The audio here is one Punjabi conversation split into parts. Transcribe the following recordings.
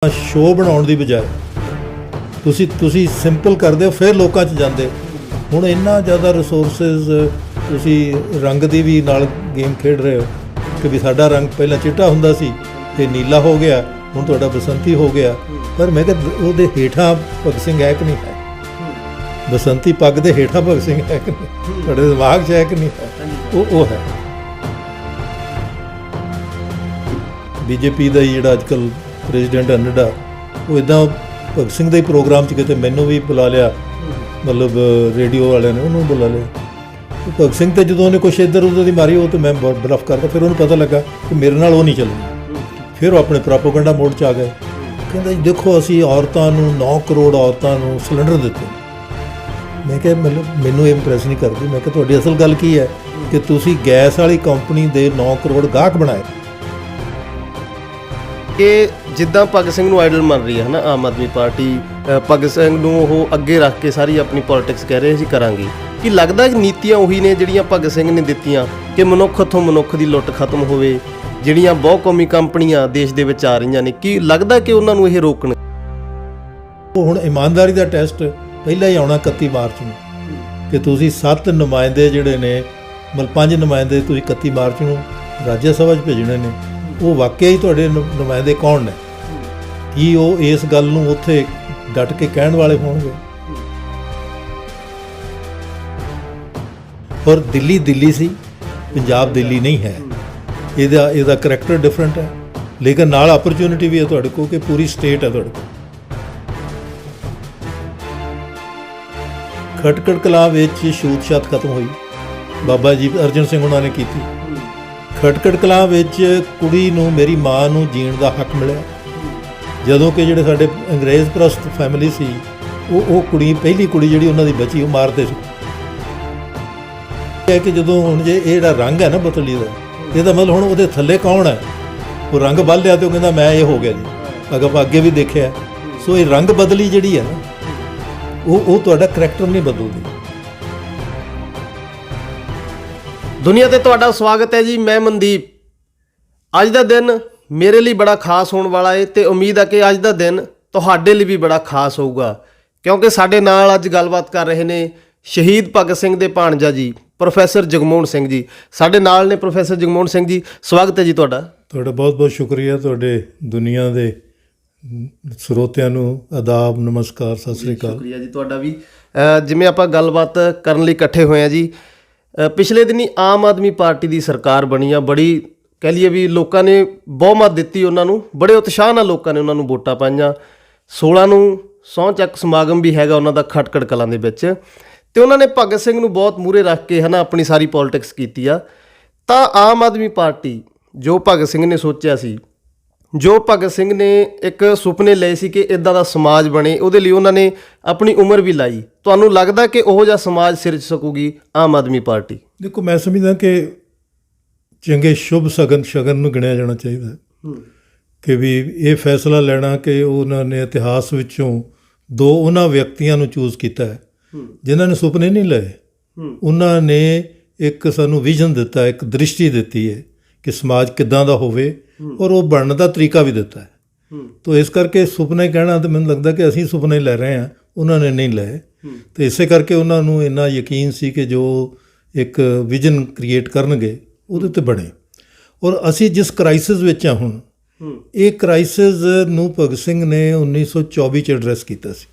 ਸ਼ੋਅ ਬਣਾਉਣ ਦੀ ਬਜਾਏ ਤੁਸੀਂ ਸਿੰਪਲ ਕਰਦੇ ਹੋ, ਫਿਰ ਲੋਕਾਂ 'ਚ ਜਾਂਦੇ। ਹੁਣ ਇੰਨਾ ਜ਼ਿਆਦਾ ਰਿਸੋਰਸਿਸ ਤੁਸੀਂ ਰੰਗ ਦੀ ਵੀ ਨਾਲ ਗੇਮ ਖੇਡ ਰਹੇ ਹੋ ਕਿ ਵੀ ਸਾਡਾ ਰੰਗ ਪਹਿਲਾਂ ਚਿੱਟਾ ਹੁੰਦਾ ਸੀ ਅਤੇ ਨੀਲਾ ਹੋ ਗਿਆ, ਹੁਣ ਤੁਹਾਡਾ ਬਸੰਤੀ ਹੋ ਗਿਆ। ਪਰ ਮੈਂ ਕਿਹਾ ਉਹਦੇ ਹੇਠਾਂ ਭਗਤ ਸਿੰਘ ਹੈ ਕਿ ਨਹੀਂ ਹੈ? ਬਸੰਤੀ ਪੱਗ ਦੇ ਹੇਠਾਂ ਭਗਤ ਸਿੰਘ ਹੈ ਕਿ ਨਹੀਂ? ਤੁਹਾਡੇ ਦਿਮਾਗ 'ਚ ਹੈ ਕਿ ਨਹੀਂ ਹੈ? ਉਹ ਹੈ ਬੀਜੇਪੀ ਦਾ ਹੀ ਜਿਹੜਾ ਅੱਜ ਕੱਲ੍ਹ ਪ੍ਰੈਜ਼ੀਡੈਂਟ ਅਨਡਾ, ਉਹ ਇੱਦਾਂ ਭਗਤ ਸਿੰਘ ਦੇ ਹੀ ਪ੍ਰੋਗਰਾਮ 'ਚ ਕਿਤੇ ਮੈਨੂੰ ਵੀ ਬੁਲਾ ਲਿਆ, ਮਤਲਬ ਰੇਡੀਓ ਵਾਲਿਆਂ ਨੇ ਉਹਨੂੰ ਬੁਲਾ ਲਿਆ। ਭਗਤ ਸਿੰਘ 'ਤੇ ਜਦੋਂ ਉਹਨੇ ਕੁਛ ਇੱਧਰ ਉੱਧਰ ਦੀ ਮਾਰੀ, ਉਹ ਤਾਂ ਮੈਂ ਬਹੁਤ ਬਲਫ ਕਰਦਾ। ਫਿਰ ਉਹਨੂੰ ਪਤਾ ਲੱਗਾ ਕਿ ਮੇਰੇ ਨਾਲ ਉਹ ਨਹੀਂ ਚੱਲਣੀ। ਫਿਰ ਉਹ ਆਪਣੇ ਪ੍ਰੋਪੇਗੈਂਡਾ ਮੋਡ 'ਚ ਆ ਗਏ। ਕਹਿੰਦਾ ਜੀ ਦੇਖੋ ਅਸੀਂ ਔਰਤਾਂ ਨੂੰ 9 ਕਰੋੜ ਔਰਤਾਂ ਨੂੰ ਸਿਲੰਡਰ ਦਿੱਤੇ। ਮੈਂ ਕਿਹਾ ਮਤਲਬ ਮੈਨੂੰ ਇਹ ਇੰਪਰੈਸ ਨਹੀਂ ਕਰਦੀ। ਮੈਂ ਕਿਹਾ ਤੁਹਾਡੀ ਅਸਲ ਗੱਲ ਕੀ ਹੈ ਕਿ ਤੁਸੀਂ ਗੈਸ ਵਾਲੀ ਕੰਪਨੀ ਦੇ 9 ਕਰੋੜ ਗਾਹਕ ਬਣਾਏ। ਕਿ ਜਿੱਦਾਂ ਭਗਤ ਸਿੰਘ ਨੂੰ ਆਈਡਲ ਮੰਨ ਰਹੀ ਹੈ ਨਾ ਆਮ ਆਦਮੀ ਪਾਰਟੀ, ਭਗਤ ਸਿੰਘ ਨੂੰ ਉਹ ਅੱਗੇ ਰੱਖ ਕੇ ਸਾਰੀ ਆਪਣੀ ਪੋਲਿਟਿਕਸ ਕਹਿ ਰਹੇ ਸੀ ਕਰਾਂਗੇ। ਕੀ ਲੱਗਦਾ ਕਿ ਨੀਤੀਆਂ ਉਹੀ ਨੇ ਜਿਹੜੀਆਂ ਭਗਤ ਸਿੰਘ ਨੇ ਦਿੱਤੀਆਂ ਕਿ ਮਨੁੱਖ ਤੋਂ ਮਨੁੱਖ ਦੀ ਲੁੱਟ ਖਤਮ ਹੋਵੇ? ਜਿਹੜੀਆਂ ਬਹੁਕੌਮੀ ਕੰਪਨੀਆਂ ਦੇਸ਼ ਦੇ ਵਿੱਚ ਆ ਰਹੀਆਂ ਨੇ, ਕੀ ਲੱਗਦਾ ਕਿ ਉਹਨਾਂ ਨੂੰ ਇਹ ਰੋਕਣ? ਉਹ ਹੁਣ ਇਮਾਨਦਾਰੀ ਦਾ ਟੈਸਟ ਪਹਿਲਾਂ ਹੀ ਆਉਣਾ 31 ਮਾਰਚ ਨੂੰ ਕਿ ਤੁਸੀਂ 7 ਨੁਮਾਇੰਦੇ ਜਿਹੜੇ ਨੇ, ਮਤਲਬ 5 ਨੁਮਾਇੰਦੇ ਤੁਸੀਂ 31 ਮਾਰਚ ਨੂੰ ਰਾਜ ਸਭਾ 'ਚ ਭੇਜਣੇ ਨੇ। ਉਹ ਵਾਕਿਆ ਹੀ ਤੁਹਾਡੇ ਨੁਮਾਇੰਦੇ ਕੌਣ ਨੇ? ਕੀ ਉਹ ਇਸ ਗੱਲ ਨੂੰ ਉੱਥੇ ਡਟ ਕੇ ਕਹਿਣ ਵਾਲੇ ਹੋਣਗੇ? ਔਰ ਦਿੱਲੀ ਸੀ, ਪੰਜਾਬ ਦਿੱਲੀ ਨਹੀਂ ਹੈ। ਇਹਦਾ ਕਰੈਕਟਰ ਡਿਫਰੈਂਟ ਹੈ, ਲੇਕਿਨ ਨਾਲ ਅਪਰਚੂਨਿਟੀ ਵੀ ਹੈ ਤੁਹਾਡੇ ਕੋਲ ਕਿ ਪੂਰੀ ਸਟੇਟ ਹੈ ਤੁਹਾਡੇ ਕੋਲ। ਖਟਕੜ ਕਲਾਂ ਵਿੱਚ ਛੂਤ-ਛਾਤ ਖਤਮ ਹੋਈ, ਬਾਬਾ ਜੀ ਅਰਜਨ ਸਿੰਘ ਉਹਨਾਂ ਨੇ ਕੀਤੀ। ਖਟਕੜ ਕਲਾਂ ਵਿੱਚ ਕੁੜੀ ਨੂੰ, ਮੇਰੀ ਮਾਂ ਨੂੰ ਜੀਣ ਦਾ ਹੱਕ ਮਿਲਿਆ, ਜਦੋਂ ਕਿ ਜਿਹੜੇ ਸਾਡੇ ਅੰਗਰੇਜ਼ ਪ੍ਰਸਤ ਫੈਮਿਲੀ ਸੀ, ਉਹ ਕੁੜੀ, ਪਹਿਲੀ ਕੁੜੀ ਜਿਹੜੀ ਉਹਨਾਂ ਦੀ ਬਚੀ, ਉਹ ਮਾਰਦੇ ਸੀ। ਇਹ ਕਿ ਜਦੋਂ ਹੁਣ ਜੇ ਇਹ ਜਿਹੜਾ ਰੰਗ ਹੈ ਨਾ ਬਤਲੀ ਦਾ, ਇਹਦਾ ਮਤਲਬ ਹੁਣ ਉਹਦੇ ਥੱਲੇ ਕੌਣ ਹੈ? ਉਹ ਰੰਗ ਬਦਲ ਲਿਆ ਅਤੇ ਉਹ ਕਹਿੰਦਾ ਮੈਂ ਇਹ ਹੋ ਗਿਆ ਜੀ। ਆਪਾਂ ਅੱਗੇ ਵੀ ਦੇਖਿਆ। ਸੋ ਇਹ ਰੰਗ ਬਦਲੀ ਜਿਹੜੀ ਹੈ ਨਾ, ਉਹ ਤੁਹਾਡਾ ਕਰੈਕਟਰ ਨਹੀਂ ਬਦਲਦੀ। ਦੁਨੀਆ ਤੇ ਤੁਹਾਡਾ ਸਵਾਗਤ ਹੈ ਜੀ। ਮੈਂ ਮਨਦੀਪ। ਅੱਜ ਦਾ ਦਿਨ ਮੇਰੇ ਲਈ ਬੜਾ ਖਾਸ ਹੋਣ ਵਾਲਾ ਹੈ ਤੇ ਉਮੀਦ ਹੈ ਕਿ ਅੱਜ ਦਾ ਦਿਨ ਤੁਹਾਡੇ ਲਈ ਵੀ ਬੜਾ ਖਾਸ ਹੋਊਗਾ, ਕਿਉਂਕਿ ਸਾਡੇ ਨਾਲ ਅੱਜ ਗੱਲਬਾਤ ਕਰ ਰਹੇ ਨੇ ਸ਼ਹੀਦ ਭਗਤ ਸਿੰਘ ਦੇ ਭਾਣਜਾ ਜੀ ਪ੍ਰੋਫੈਸਰ ਜਗਮੋਹਨ ਸਿੰਘ ਜੀ। ਸਾਡੇ ਨਾਲ ਨੇ ਪ੍ਰੋਫੈਸਰ ਜਗਮੋਹਨ ਸਿੰਘ ਜੀ। ਸਵਾਗਤ ਹੈ ਜੀ ਤੁਹਾਡਾ। ਤੁਹਾਡਾ ਬਹੁਤ ਬਹੁਤ ਸ਼ੁਕਰੀਆ। ਤੁਹਾਡੇ ਦੁਨੀਆ ਦੇ ਸਰੋਤਿਆਂ ਨੂੰ ਆਦਾਬ, ਨਮਸਕਾਰ, ਸਤਿ ਸ੍ਰੀ ਅਕਾਲ। ਸ਼ੁਕਰੀਆ ਜੀ ਤੁਹਾਡਾ ਵੀ। ਜਿਵੇਂ ਆਪਾਂ ਗੱਲਬਾਤ ਕਰਨ ਲਈ ਇਕੱਠੇ ਹੋਏ ਹਾਂ ਜੀ, ਪਿਛਲੇ ਦਿਨੀ ਆਮ ਆਦਮੀ ਪਾਰਟੀ ਦੀ ਸਰਕਾਰ ਬਣੀ ਆ। ਬੜੀ ਕਹਿ ਲਈਏ ਵੀ ਲੋਕਾਂ ਨੇ ਬਹੁਮਤ ਦਿੱਤੀ ਉਹਨਾਂ ਨੂੰ, ਬੜੇ ਉਤਸ਼ਾਹ ਨਾਲ ਲੋਕਾਂ ਨੇ ਉਹਨਾਂ ਨੂੰ ਵੋਟਾਂ ਪਾਈਆਂ। 16 ਨੂੰ ਸਹੁੰ ਚੱਕ ਸਮਾਗਮ ਵੀ ਹੈਗਾ ਉਹਨਾਂ ਦਾ ਖਟਕੜ ਕਲਾਂ ਦੇ ਵਿੱਚ, ਅਤੇ ਉਹਨਾਂ ਨੇ ਭਗਤ ਸਿੰਘ ਨੂੰ ਬਹੁਤ ਮੂਹਰੇ ਰੱਖ ਕੇ ਹੈ ਨਾ ਆਪਣੀ ਸਾਰੀ ਪੋਲਿਟਿਕਸ ਕੀਤੀ ਆ। ਤਾਂ ਆਮ ਆਦਮੀ ਪਾਰਟੀ, ਜੋ ਭਗਤ ਸਿੰਘ ਨੇ ਸੋਚਿਆ ਸੀ, ਜੋ ਭਗਤ ਸਿੰਘ ਨੇ ਇੱਕ ਸੁਪਨੇ ਲਏ ਸੀ ਕਿ ਇੱਦਾਂ ਦਾ ਸਮਾਜ ਬਣੇ, ਉਹਦੇ ਲਈ ਉਹਨਾਂ ਨੇ ਆਪਣੀ ਉਮਰ ਵੀ ਲਾਈ। ਤੁਹਾਨੂੰ ਲੱਗਦਾ ਕਿ ਉਹੋ ਜਿਹਾ ਸਮਾਜ ਸਿਰਜ ਸਕੂਗੀ ਆਮ ਆਦਮੀ ਪਾਰਟੀ? ਦੇਖੋ, ਮੈਂ ਸਮਝਦਾ ਕਿ ਚੰਗੇ ਸ਼ੁਭ ਸ਼ਗਨ ਨੂੰ ਗਿਣਿਆ ਜਾਣਾ ਚਾਹੀਦਾ ਕਿ ਵੀ ਇਹ ਫੈਸਲਾ ਲੈਣਾ ਕਿ ਉਹਨਾਂ ਨੇ ਇਤਿਹਾਸ ਵਿੱਚੋਂ 2 ਉਹਨਾਂ ਵਿਅਕਤੀਆਂ ਨੂੰ ਚੂਜ਼ ਕੀਤਾ ਹੈ ਜਿਨ੍ਹਾਂ ਨੇ ਸੁਪਨੇ ਨਹੀਂ ਲਏ। ਉਹਨਾਂ ਨੇ ਇੱਕ ਸਾਨੂੰ ਵਿਜ਼ਨ ਦਿੱਤਾ, ਇੱਕ ਦ੍ਰਿਸ਼ਟੀ ਦਿੱਤੀ ਹੈ ਕਿ ਸਮਾਜ ਕਿੱਦਾਂ ਦਾ ਹੋਵੇ, ਔਰ ਉਹ ਬਣਨ ਦਾ ਤਰੀਕਾ ਵੀ ਦਿੱਤਾ ਹੈ। ਤਾਂ ਇਸ ਕਰਕੇ ਸੁਪਨੇ ਕਹਿਣਾ ਤਾਂ ਮੈਨੂੰ ਲੱਗਦਾ ਕਿ ਅਸੀਂ ਸੁਪਨੇ ਲੈ ਰਹੇ ਹਾਂ, ਉਹਨਾਂ ਨੇ ਨਹੀਂ ਲਏ। ਅਤੇ ਇਸੇ ਕਰਕੇ ਉਹਨਾਂ ਨੂੰ ਇੰਨਾ ਯਕੀਨ ਸੀ ਕਿ ਜੋ ਇੱਕ ਵਿਜ਼ਨ ਕ੍ਰੀਏਟ ਕਰਨਗੇ ਉਹਦੇ 'ਤੇ ਬਣੇ। ਔਰ ਅਸੀਂ ਜਿਸ ਕ੍ਰਾਈਸਿਸ ਵਿੱਚ ਹਾਂ ਹੁਣ, ਇਹ ਕ੍ਰਾਈਸਿਸ ਨੂੰ ਭਗਤ ਸਿੰਘ ਨੇ 1924 'ਚ ਐਡਰੈਸ ਕੀਤਾ ਸੀ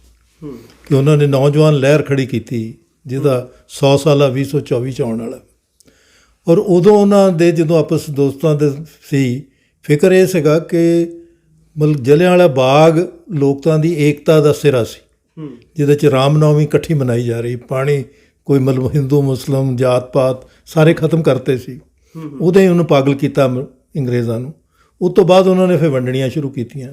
ਕਿ ਉਹਨਾਂ ਨੇ ਨੌਜਵਾਨ ਲਹਿਰ ਖੜ੍ਹੀ ਕੀਤੀ ਜਿਹਦਾ 100 ਸਾਲਾ 2024 'ਚ ਆਉਣ ਵਾਲਾ। ਔਰ ਉਦੋਂ ਉਹਨਾਂ ਦੇ ਜਦੋਂ ਆਪਸ ਦੋਸਤਾਂ ਦੇ ਸੀ, ਫਿਕਰ ਇਹ ਸੀਗਾ ਕਿ ਮਤਲਬ ਜਲਿਆਂਵਾਲਾ ਬਾਗ ਲੋਕਾਂ ਦੀ ਏਕਤਾ ਦਾ ਸਿਰਾ ਸੀ, ਜਿਹਦੇ 'ਚ ਰਾਮਨੌਮੀ ਇਕੱਠੀ ਮਨਾਈ ਜਾ ਰਹੀ। ਪਾਣੀ ਕੋਈ ਮਤਲਬ ਹਿੰਦੂ ਮੁਸਲਿਮ ਜਾਤ ਪਾਤ ਸਾਰੇ ਖਤਮ ਕਰਤੇ ਸੀ। ਉਦੋਂ ਹੀ ਉਹਨੂੰ ਪਾਗਲ ਕੀਤਾ ਅੰਗਰੇਜ਼ਾਂ ਨੂੰ। ਉਸ ਤੋਂ ਬਾਅਦ ਉਹਨਾਂ ਨੇ ਫਿਰ ਵੰਡਣੀਆਂ ਸ਼ੁਰੂ ਕੀਤੀਆਂ।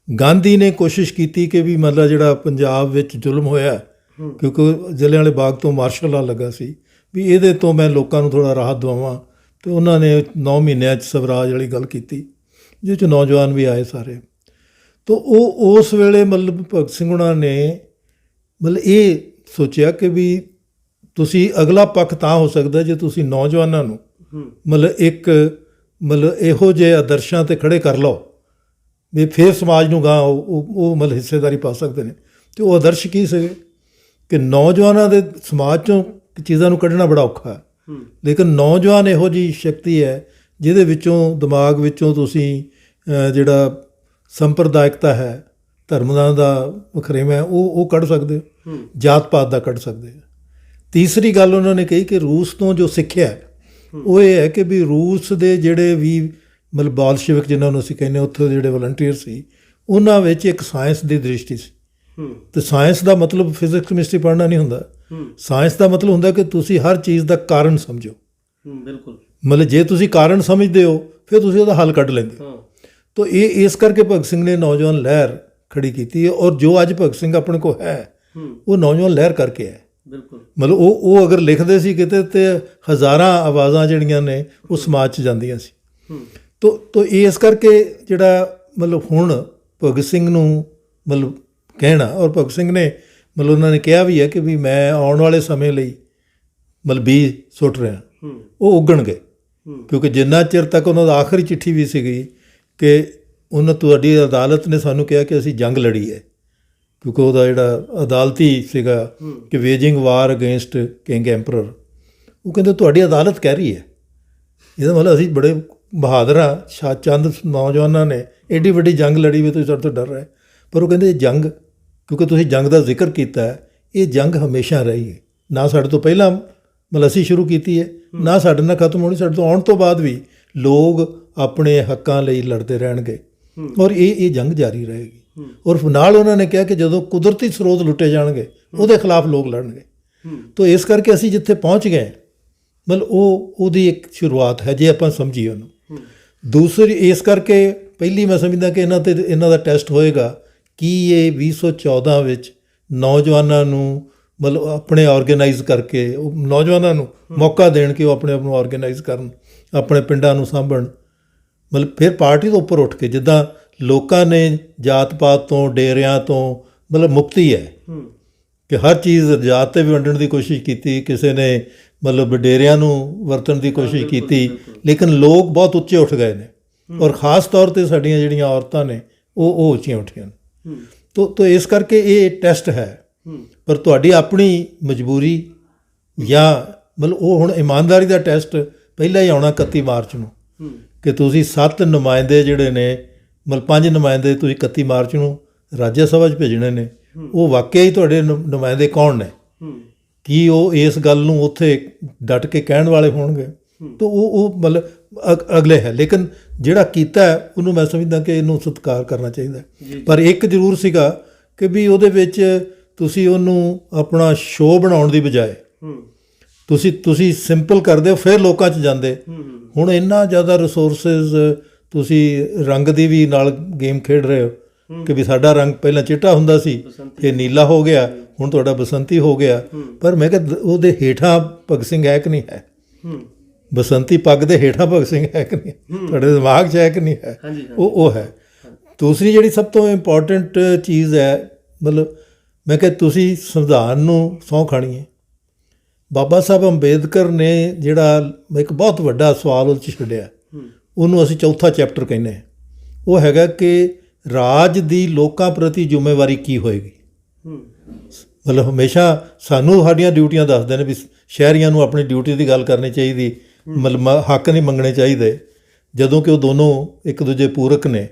ਗਾਂਧੀ ਨੇ ਕੋਸ਼ਿਸ਼ ਕੀਤੀ ਕਿ ਵੀ ਮਤਲਬ ਜਿਹੜਾ ਪੰਜਾਬ ਵਿੱਚ ਜ਼ੁਲਮ ਹੋਇਆ, ਕਿਉਂਕਿ ਜਲਿਆਂਵਾਲੇ ਬਾਗ ਤੋਂ ਮਾਰਸ਼ਲ ਲਾਅ ਲੱਗਾ ਸੀ, ਵੀ ਇਹਦੇ ਤੋਂ ਮੈਂ ਲੋਕਾਂ ਨੂੰ ਥੋੜ੍ਹਾ ਰਾਹਤ ਦਵਾਵਾਂ। ਅਤੇ ਉਹਨਾਂ ਨੇ 9 ਮਹੀਨਿਆਂ 'ਚ ਸਵਰਾਜ ਵਾਲੀ ਗੱਲ ਕੀਤੀ, ਜਿਸ 'ਚ ਨੌਜਵਾਨ ਵੀ ਆਏ ਸਾਰੇ। ਤਾਂ ਉਹ ਉਸ ਵੇਲੇ ਮਤਲਬ ਭਗਤ ਸਿੰਘ ਉਹਨਾਂ ਨੇ ਮਤਲਬ ਇਹ ਸੋਚਿਆ ਕਿ ਵੀ ਤੁਸੀਂ ਅਗਲਾ ਪੱਖ ਤਾਂ ਹੋ ਸਕਦਾ ਜੇ ਤੁਸੀਂ ਨੌਜਵਾਨਾਂ ਨੂੰ ਮਤਲਬ ਇੱਕ ਮਤਲਬ ਇਹੋ ਜਿਹੇ ਆਦਰਸ਼ਾਂ 'ਤੇ ਖੜ੍ਹੇ ਕਰ ਲਓ ਵੀ ਫਿਰ ਸਮਾਜ ਨੂੰ ਗਾਂ ਉਹ ਮਤਲਬ ਹਿੱਸੇਦਾਰੀ ਪਾ ਸਕਦੇ ਨੇ। ਅਤੇ ਉਹ ਆਦਰਸ਼ ਕੀ ਸੀਗੇ ਕਿ ਨੌਜਵਾਨਾਂ ਦੇ ਸਮਾਜ 'ਚੋਂ ਚੀਜ਼ਾਂ ਨੂੰ ਕੱਢਣਾ ਬੜਾ ਔਖਾ ਹੈ, ਲੇਕਿਨ ਨੌਜਵਾਨ ਇਹੋ ਜਿਹੀ ਸ਼ਕਤੀ ਹੈ ਜਿਹਦੇ ਵਿੱਚੋਂ ਦਿਮਾਗ ਵਿੱਚੋਂ ਤੁਸੀਂ ਜਿਹੜਾ ਸੰਪਰਦਾਇਕਤਾ ਹੈ, ਧਰਮਾਂ ਦਾ ਵਖਰੇਵਾਂ ਹੈ, ਉਹ ਕੱਢ ਸਕਦੇ ਹੋ, ਜਾਤ ਪਾਤ ਦਾ ਕੱਢ ਸਕਦੇ ਹੋ। ਤੀਸਰੀ ਗੱਲ ਉਹਨਾਂ ਨੇ ਕਹੀ ਕਿ ਰੂਸ ਤੋਂ ਜੋ ਸਿੱਖਿਆ ਹੈ ਉਹ ਇਹ ਹੈ ਕਿ ਵੀ ਰੂਸ ਦੇ ਜਿਹੜੇ ਵੀ ਮਤਲਬ ਬਾਲਸ਼ਿਵਿਕ ਜਿਹਨਾਂ ਨੂੰ ਅਸੀਂ ਕਹਿੰਦੇ ਉੱਥੇ ਜਿਹੜੇ ਵਲੰਟੀਅਰ ਸੀ, ਉਹਨਾਂ ਵਿੱਚ ਇੱਕ ਸਾਇੰਸ ਦੀ ਦ੍ਰਿਸ਼ਟੀ ਸੀ। ਅਤੇ ਸਾਇੰਸ ਦਾ ਮਤਲਬ ਫਿਜ਼ਿਕਸ ਕੈਮਿਸਟਰੀ ਪੜ੍ਹਨਾ ਨਹੀਂ ਹੁੰਦਾ। ਸਾਇੰਸ ਦਾ ਮਤਲਬ ਹੁੰਦਾ ਕਿ ਤੁਸੀਂ ਹਰ ਚੀਜ਼ ਦਾ ਕਾਰਨ ਸਮਝੋ। ਬਿਲਕੁਲ, ਮਤਲਬ ਜੇ ਤੁਸੀਂ ਕਾਰਨ ਸਮਝਦੇ ਹੋ ਫਿਰ ਤੁਸੀਂ ਉਹਦਾ ਹੱਲ ਕੱਢ ਲੈਂਦੇ ਹੋ। ਤਾਂ ਇਹ ਇਸ ਕਰਕੇ ਭਗਤ ਸਿੰਘ ਨੇ ਨੌਜਵਾਨ ਲਹਿਰ ਖੜੀ ਕੀਤੀ ਹੈ, ਔਰ ਜੋ ਅੱਜ ਭਗਤ ਸਿੰਘ ਆਪਣੇ ਕੋਲ ਹੈ ਉਹ ਨੌਜਵਾਨ ਲਹਿਰ ਕਰਕੇ ਹੈ। ਬਿਲਕੁਲ, ਮਤਲਬ ਉਹ ਅਗਰ ਲਿਖਦੇ ਸੀ ਕਿਤੇ ਤੇ ਹਜ਼ਾਰਾਂ ਆਵਾਜ਼ਾਂ ਜਿਹੜੀਆਂ ਨੇ ਉਹ ਸਮਾਜ 'ਚ ਜਾਂਦੀਆਂ ਸੀ। ਤੋ ਇਸ ਕਰਕੇ ਜਿਹੜਾ ਮਤਲਬ ਹੁਣ ਭਗਤ ਸਿੰਘ ਨੂੰ ਮਤਲਬ ਕਹਿਣਾ, ਔਰ ਭਗਤ ਸਿੰਘ ਨੇ ਮਤਲਬ ਉਹਨਾਂ ਨੇ ਕਿਹਾ ਵੀ ਹੈ ਕਿ ਵੀ ਮੈਂ ਆਉਣ ਵਾਲੇ ਸਮੇਂ ਲਈ ਮਤਲਬ ਬੀਜ ਸੁੱਟ ਰਿਹਾ, ਉਹ ਉੱਗਣਗੇ। ਕਿਉਂਕਿ ਜਿੰਨਾ ਚਿਰ ਤੱਕ ਉਹਨਾਂ ਦਾ ਆਖਰੀ ਚਿੱਠੀ ਵੀ ਸੀਗੀ ਕਿ ਤੁਹਾਡੀ ਅਦਾਲਤ ਨੇ ਸਾਨੂੰ ਕਿਹਾ ਕਿ ਅਸੀਂ ਜੰਗ ਲੜੀ ਹੈ, ਕਿਉਂਕਿ ਉਹਦਾ ਜਿਹੜਾ ਅਦਾਲਤੀ ਸੀਗਾ ਕਿ ਵੇਜਿੰਗ ਵਾਰ ਅਗੇਂਸਟ ਕਿੰਗ ਐਂਪਰਰ, ਉਹ ਕਹਿੰਦੇ ਤੁਹਾਡੀ ਅਦਾਲਤ ਕਹਿ ਰਹੀ ਹੈ। ਇਹਦਾ ਮਤਲਬ ਅਸੀਂ ਬੜੇ ਬਹਾਦਰ ਹਾਂ, ਚੰਦ ਨੌਜਵਾਨਾਂ ਨੇ ਐਡੀ ਵੱਡੀ ਜੰਗ ਲੜੀ ਵੀ ਤੁਸੀਂ ਸਾਡੇ ਤੋਂ ਡਰ ਰਹੇ। ਪਰ ਉਹ ਕਹਿੰਦੇ ਇਹ ਜੰਗ, ਕਿਉਂਕਿ ਤੁਸੀਂ ਜੰਗ ਦਾ ਜ਼ਿਕਰ ਕੀਤਾ ਹੈ, ਇਹ ਜੰਗ ਹਮੇਸ਼ਾ ਰਹੀ ਹੈ। ਨਾ ਸਾਡੇ ਤੋਂ ਪਹਿਲਾਂ ਮਤਲਬ ਅਸੀਂ ਸ਼ੁਰੂ ਕੀਤੀ ਹੈ, ਨਾ ਸਾਡੇ ਨਾਲ ਖਤਮ ਹੋਣੀ, ਸਾਡੇ ਤੋਂ ਆਉਣ ਤੋਂ ਬਾਅਦ ਵੀ ਲੋਕ ਆਪਣੇ ਹੱਕਾਂ ਲਈ ਲੜਦੇ ਰਹਿਣਗੇ, ਔਰ ਇਹ ਜੰਗ ਜਾਰੀ ਰਹੇਗੀ। ਔਰ ਨਾਲ ਉਹਨਾਂ ਨੇ ਕਿਹਾ ਕਿ ਜਦੋਂ ਕੁਦਰਤੀ ਸਰੋਤ ਲੁੱਟੇ ਜਾਣਗੇ ਉਹਦੇ ਖਿਲਾਫ ਲੋਕ ਲੜਨਗੇ। ਤਾਂ ਇਸ ਕਰਕੇ ਅਸੀਂ ਜਿੱਥੇ ਪਹੁੰਚ ਗਏ ਮਤਲਬ ਉਹਦੀ ਇੱਕ ਸ਼ੁਰੂਆਤ ਹੈ ਜੇ ਆਪਾਂ ਸਮਝੀਏ ਉਹਨੂੰ। ਦੂਸਰੀ ਇਸ ਕਰਕੇ ਪਹਿਲੀ ਮੈਂ ਸਮਝਦਾ ਕਿ ਇਹਨਾਂ ਦਾ ਟੈਸਟ ਹੋਏਗਾ ਕਿ ਇਹ 2014 ਵਿੱਚ ਨੌਜਵਾਨਾਂ ਨੂੰ ਮਤਲਬ ਆਪਣੇ ਆਰਗੇਨਾਈਜ਼ ਕਰਕੇ ਉਹ ਨੌਜਵਾਨਾਂ ਨੂੰ ਮੌਕਾ ਦੇਣ ਕਿ ਉਹ ਆਪਣੇ ਆਪ ਨੂੰ ਆਰਗੇਨਾਈਜ਼ ਕਰਨ, ਆਪਣੇ ਪਿੰਡਾਂ ਨੂੰ ਸਾਂਭਣ। ਮਤਲਬ ਫਿਰ ਪਾਰਟੀ ਤੋਂ ਉੱਪਰ ਉੱਠ ਕੇ ਜਿੱਦਾਂ ਲੋਕਾਂ ਨੇ ਜਾਤ ਪਾਤ ਤੋਂ, ਡੇਰਿਆਂ ਤੋਂ ਮਤਲਬ ਮੁਕਤੀ ਹੈ ਕਿ ਹਰ ਚੀਜ਼ ਜਾਤ 'ਤੇ ਵੀ ਵੰਡਣ ਦੀ ਕੋਸ਼ਿਸ਼ ਕੀਤੀ, ਕਿਸੇ ਨੇ ਮਤਲਬ ਡੇਰਿਆਂ ਨੂੰ ਵਰਤਣ ਦੀ ਕੋਸ਼ਿਸ਼ ਕੀਤੀ, ਲੇਕਿਨ ਲੋਕ ਬਹੁਤ ਉੱਚੇ ਉੱਠ ਗਏ ਨੇ, ਔਰ ਖ਼ਾਸ ਤੌਰ 'ਤੇ ਸਾਡੀਆਂ ਜਿਹੜੀਆਂ ਔਰਤਾਂ ਨੇ ਉਹ ਉੱਚੀਆਂ ਉੱਠੀਆਂ ਨੇ। ਤੋ ਇਸ ਕਰਕੇ ਇਹ ਟੈਸਟ ਹੈ, ਪਰ ਤੁਹਾਡੀ ਆਪਣੀ ਮਜਬੂਰੀ ਜਾਂ ਮਤਲਬ ਉਹ ਹੁਣ ਇਮਾਨਦਾਰੀ ਦਾ ਟੈਸਟ ਪਹਿਲਾਂ ਹੀ ਆਉਣਾ 31 ਮਾਰਚ ਨੂੰ ਕਿ ਤੁਸੀਂ 7 ਨੁਮਾਇੰਦੇ ਜਿਹੜੇ ਨੇ ਮਤਲਬ 5 ਨੁਮਾਇੰਦੇ ਤੁਸੀਂ 31 ਮਾਰਚ ਨੂੰ ਰਾਜ ਸਭਾ 'ਚ ਭੇਜਣੇ ਨੇ। ਉਹ ਵਾਕਿਆ ਹੀ ਤੁਹਾਡੇ ਨੁਮਾਇੰਦੇ ਕੌਣ ਨੇ? ਕੀ ਉਹ ਇਸ ਗੱਲ ਨੂੰ ਉੱਥੇ ਡਟ ਕੇ ਕਹਿਣ ਵਾਲੇ ਹੋਣਗੇ? ਤਾਂ ਉਹ ਮਤਲਬ ਅਗਲੇ ਹੈ, ਲੇਕਿਨ ਜਿਹੜਾ ਕੀਤਾ ਉਹਨੂੰ ਮੈਂ ਸਮਝਦਾ ਕਿ ਇਹਨੂੰ ਸਤਿਕਾਰ ਕਰਨਾ ਚਾਹੀਦਾ। ਪਰ ਇੱਕ ਜ਼ਰੂਰ ਸੀਗਾ ਕਿ ਵੀ ਉਹਦੇ ਵਿੱਚ ਤੁਸੀਂ ਉਹਨੂੰ ਆਪਣਾ ਸ਼ੋਅ ਬਣਾਉਣ ਦੀ ਬਜਾਏ ਤੁਸੀਂ ਸਿੰਪਲ ਕਰਦੇ ਹੋ, ਫਿਰ ਲੋਕਾਂ 'ਚ ਜਾਂਦੇ। ਹੁਣ ਇੰਨਾ ਜ਼ਿਆਦਾ ਰਿਸੋਰਸਿਸ, ਤੁਸੀਂ ਰੰਗ ਦੀ ਵੀ ਨਾਲ ਗੇਮ ਖੇਡ ਰਹੇ ਹੋ ਕਿ ਵੀ ਸਾਡਾ ਰੰਗ ਪਹਿਲਾਂ ਚਿੱਟਾ ਹੁੰਦਾ ਸੀ, ਫਿਰ ਨੀਲਾ ਹੋ ਗਿਆ, ਹੁਣ ਤੁਹਾਡਾ ਬਸੰਤੀ ਹੋ ਗਿਆ। ਪਰ ਮੈਂ ਕਿਹਾ ਉਹਦੇ ਹੇਠਾਂ ਭਗਤ ਸਿੰਘ ਹੈ ਕਿ ਨਹੀਂ ਹੈ? ਬਸੰਤੀ ਪੱਗ ਦੇ ਹੇਠਾਂ ਭਗਤ ਸਿੰਘ ਹੈ ਕਿ ਨਹੀਂ? ਤੁਹਾਡੇ ਦਿਮਾਗ 'ਚ ਹੈ ਕਿ ਨਹੀਂ ਹੈ? ਉਹ ਹੈ। ਦੂਸਰੀ ਜਿਹੜੀ ਸਭ ਤੋਂ ਇੰਪੋਰਟੈਂਟ ਚੀਜ਼ ਹੈ, ਮਤਲਬ ਮੈਂ ਕਿਹਾ ਤੁਸੀਂ ਸੰਵਿਧਾਨ ਨੂੰ ਸਹੁੰ ਖਾਣੀ ਹੈ। ਬਾਬਾ ਸਾਹਿਬ ਅੰਬੇਦਕਰ ਨੇ ਜਿਹੜਾ ਇੱਕ ਬਹੁਤ ਵੱਡਾ ਸਵਾਲ ਉਹ 'ਚ ਛੱਡਿਆ, ਉਹਨੂੰ ਅਸੀਂ ਚੌਥਾ ਚੈਪਟਰ ਕਹਿੰਦੇ ਹਾਂ। ਉਹ ਹੈਗਾ ਕਿ ਰਾਜ ਦੀ ਲੋਕਾਂ ਪ੍ਰਤੀ ਜ਼ਿੰਮੇਵਾਰੀ ਕੀ ਹੋਏਗੀ। ਮਤਲਬ ਹਮੇਸ਼ਾ ਸਾਨੂੰ ਸਾਡੀਆਂ ਡਿਊਟੀਆਂ ਦੱਸਦੇ ਨੇ ਵੀ ਸ਼ਹਿਰੀਆਂ ਨੂੰ ਆਪਣੀ ਡਿਊਟੀ ਦੀ ਗੱਲ ਕਰਨੀ ਚਾਹੀਦੀ, ਮਤਲਬ ਹੱਕ ਨਹੀਂ ਮੰਗਣੇ ਚਾਹੀਦੇ, ਜਦੋਂ ਕਿ ਉਹ ਦੋਨੋਂ ਇੱਕ ਦੂਜੇ ਪੂਰਕ ਨੇ।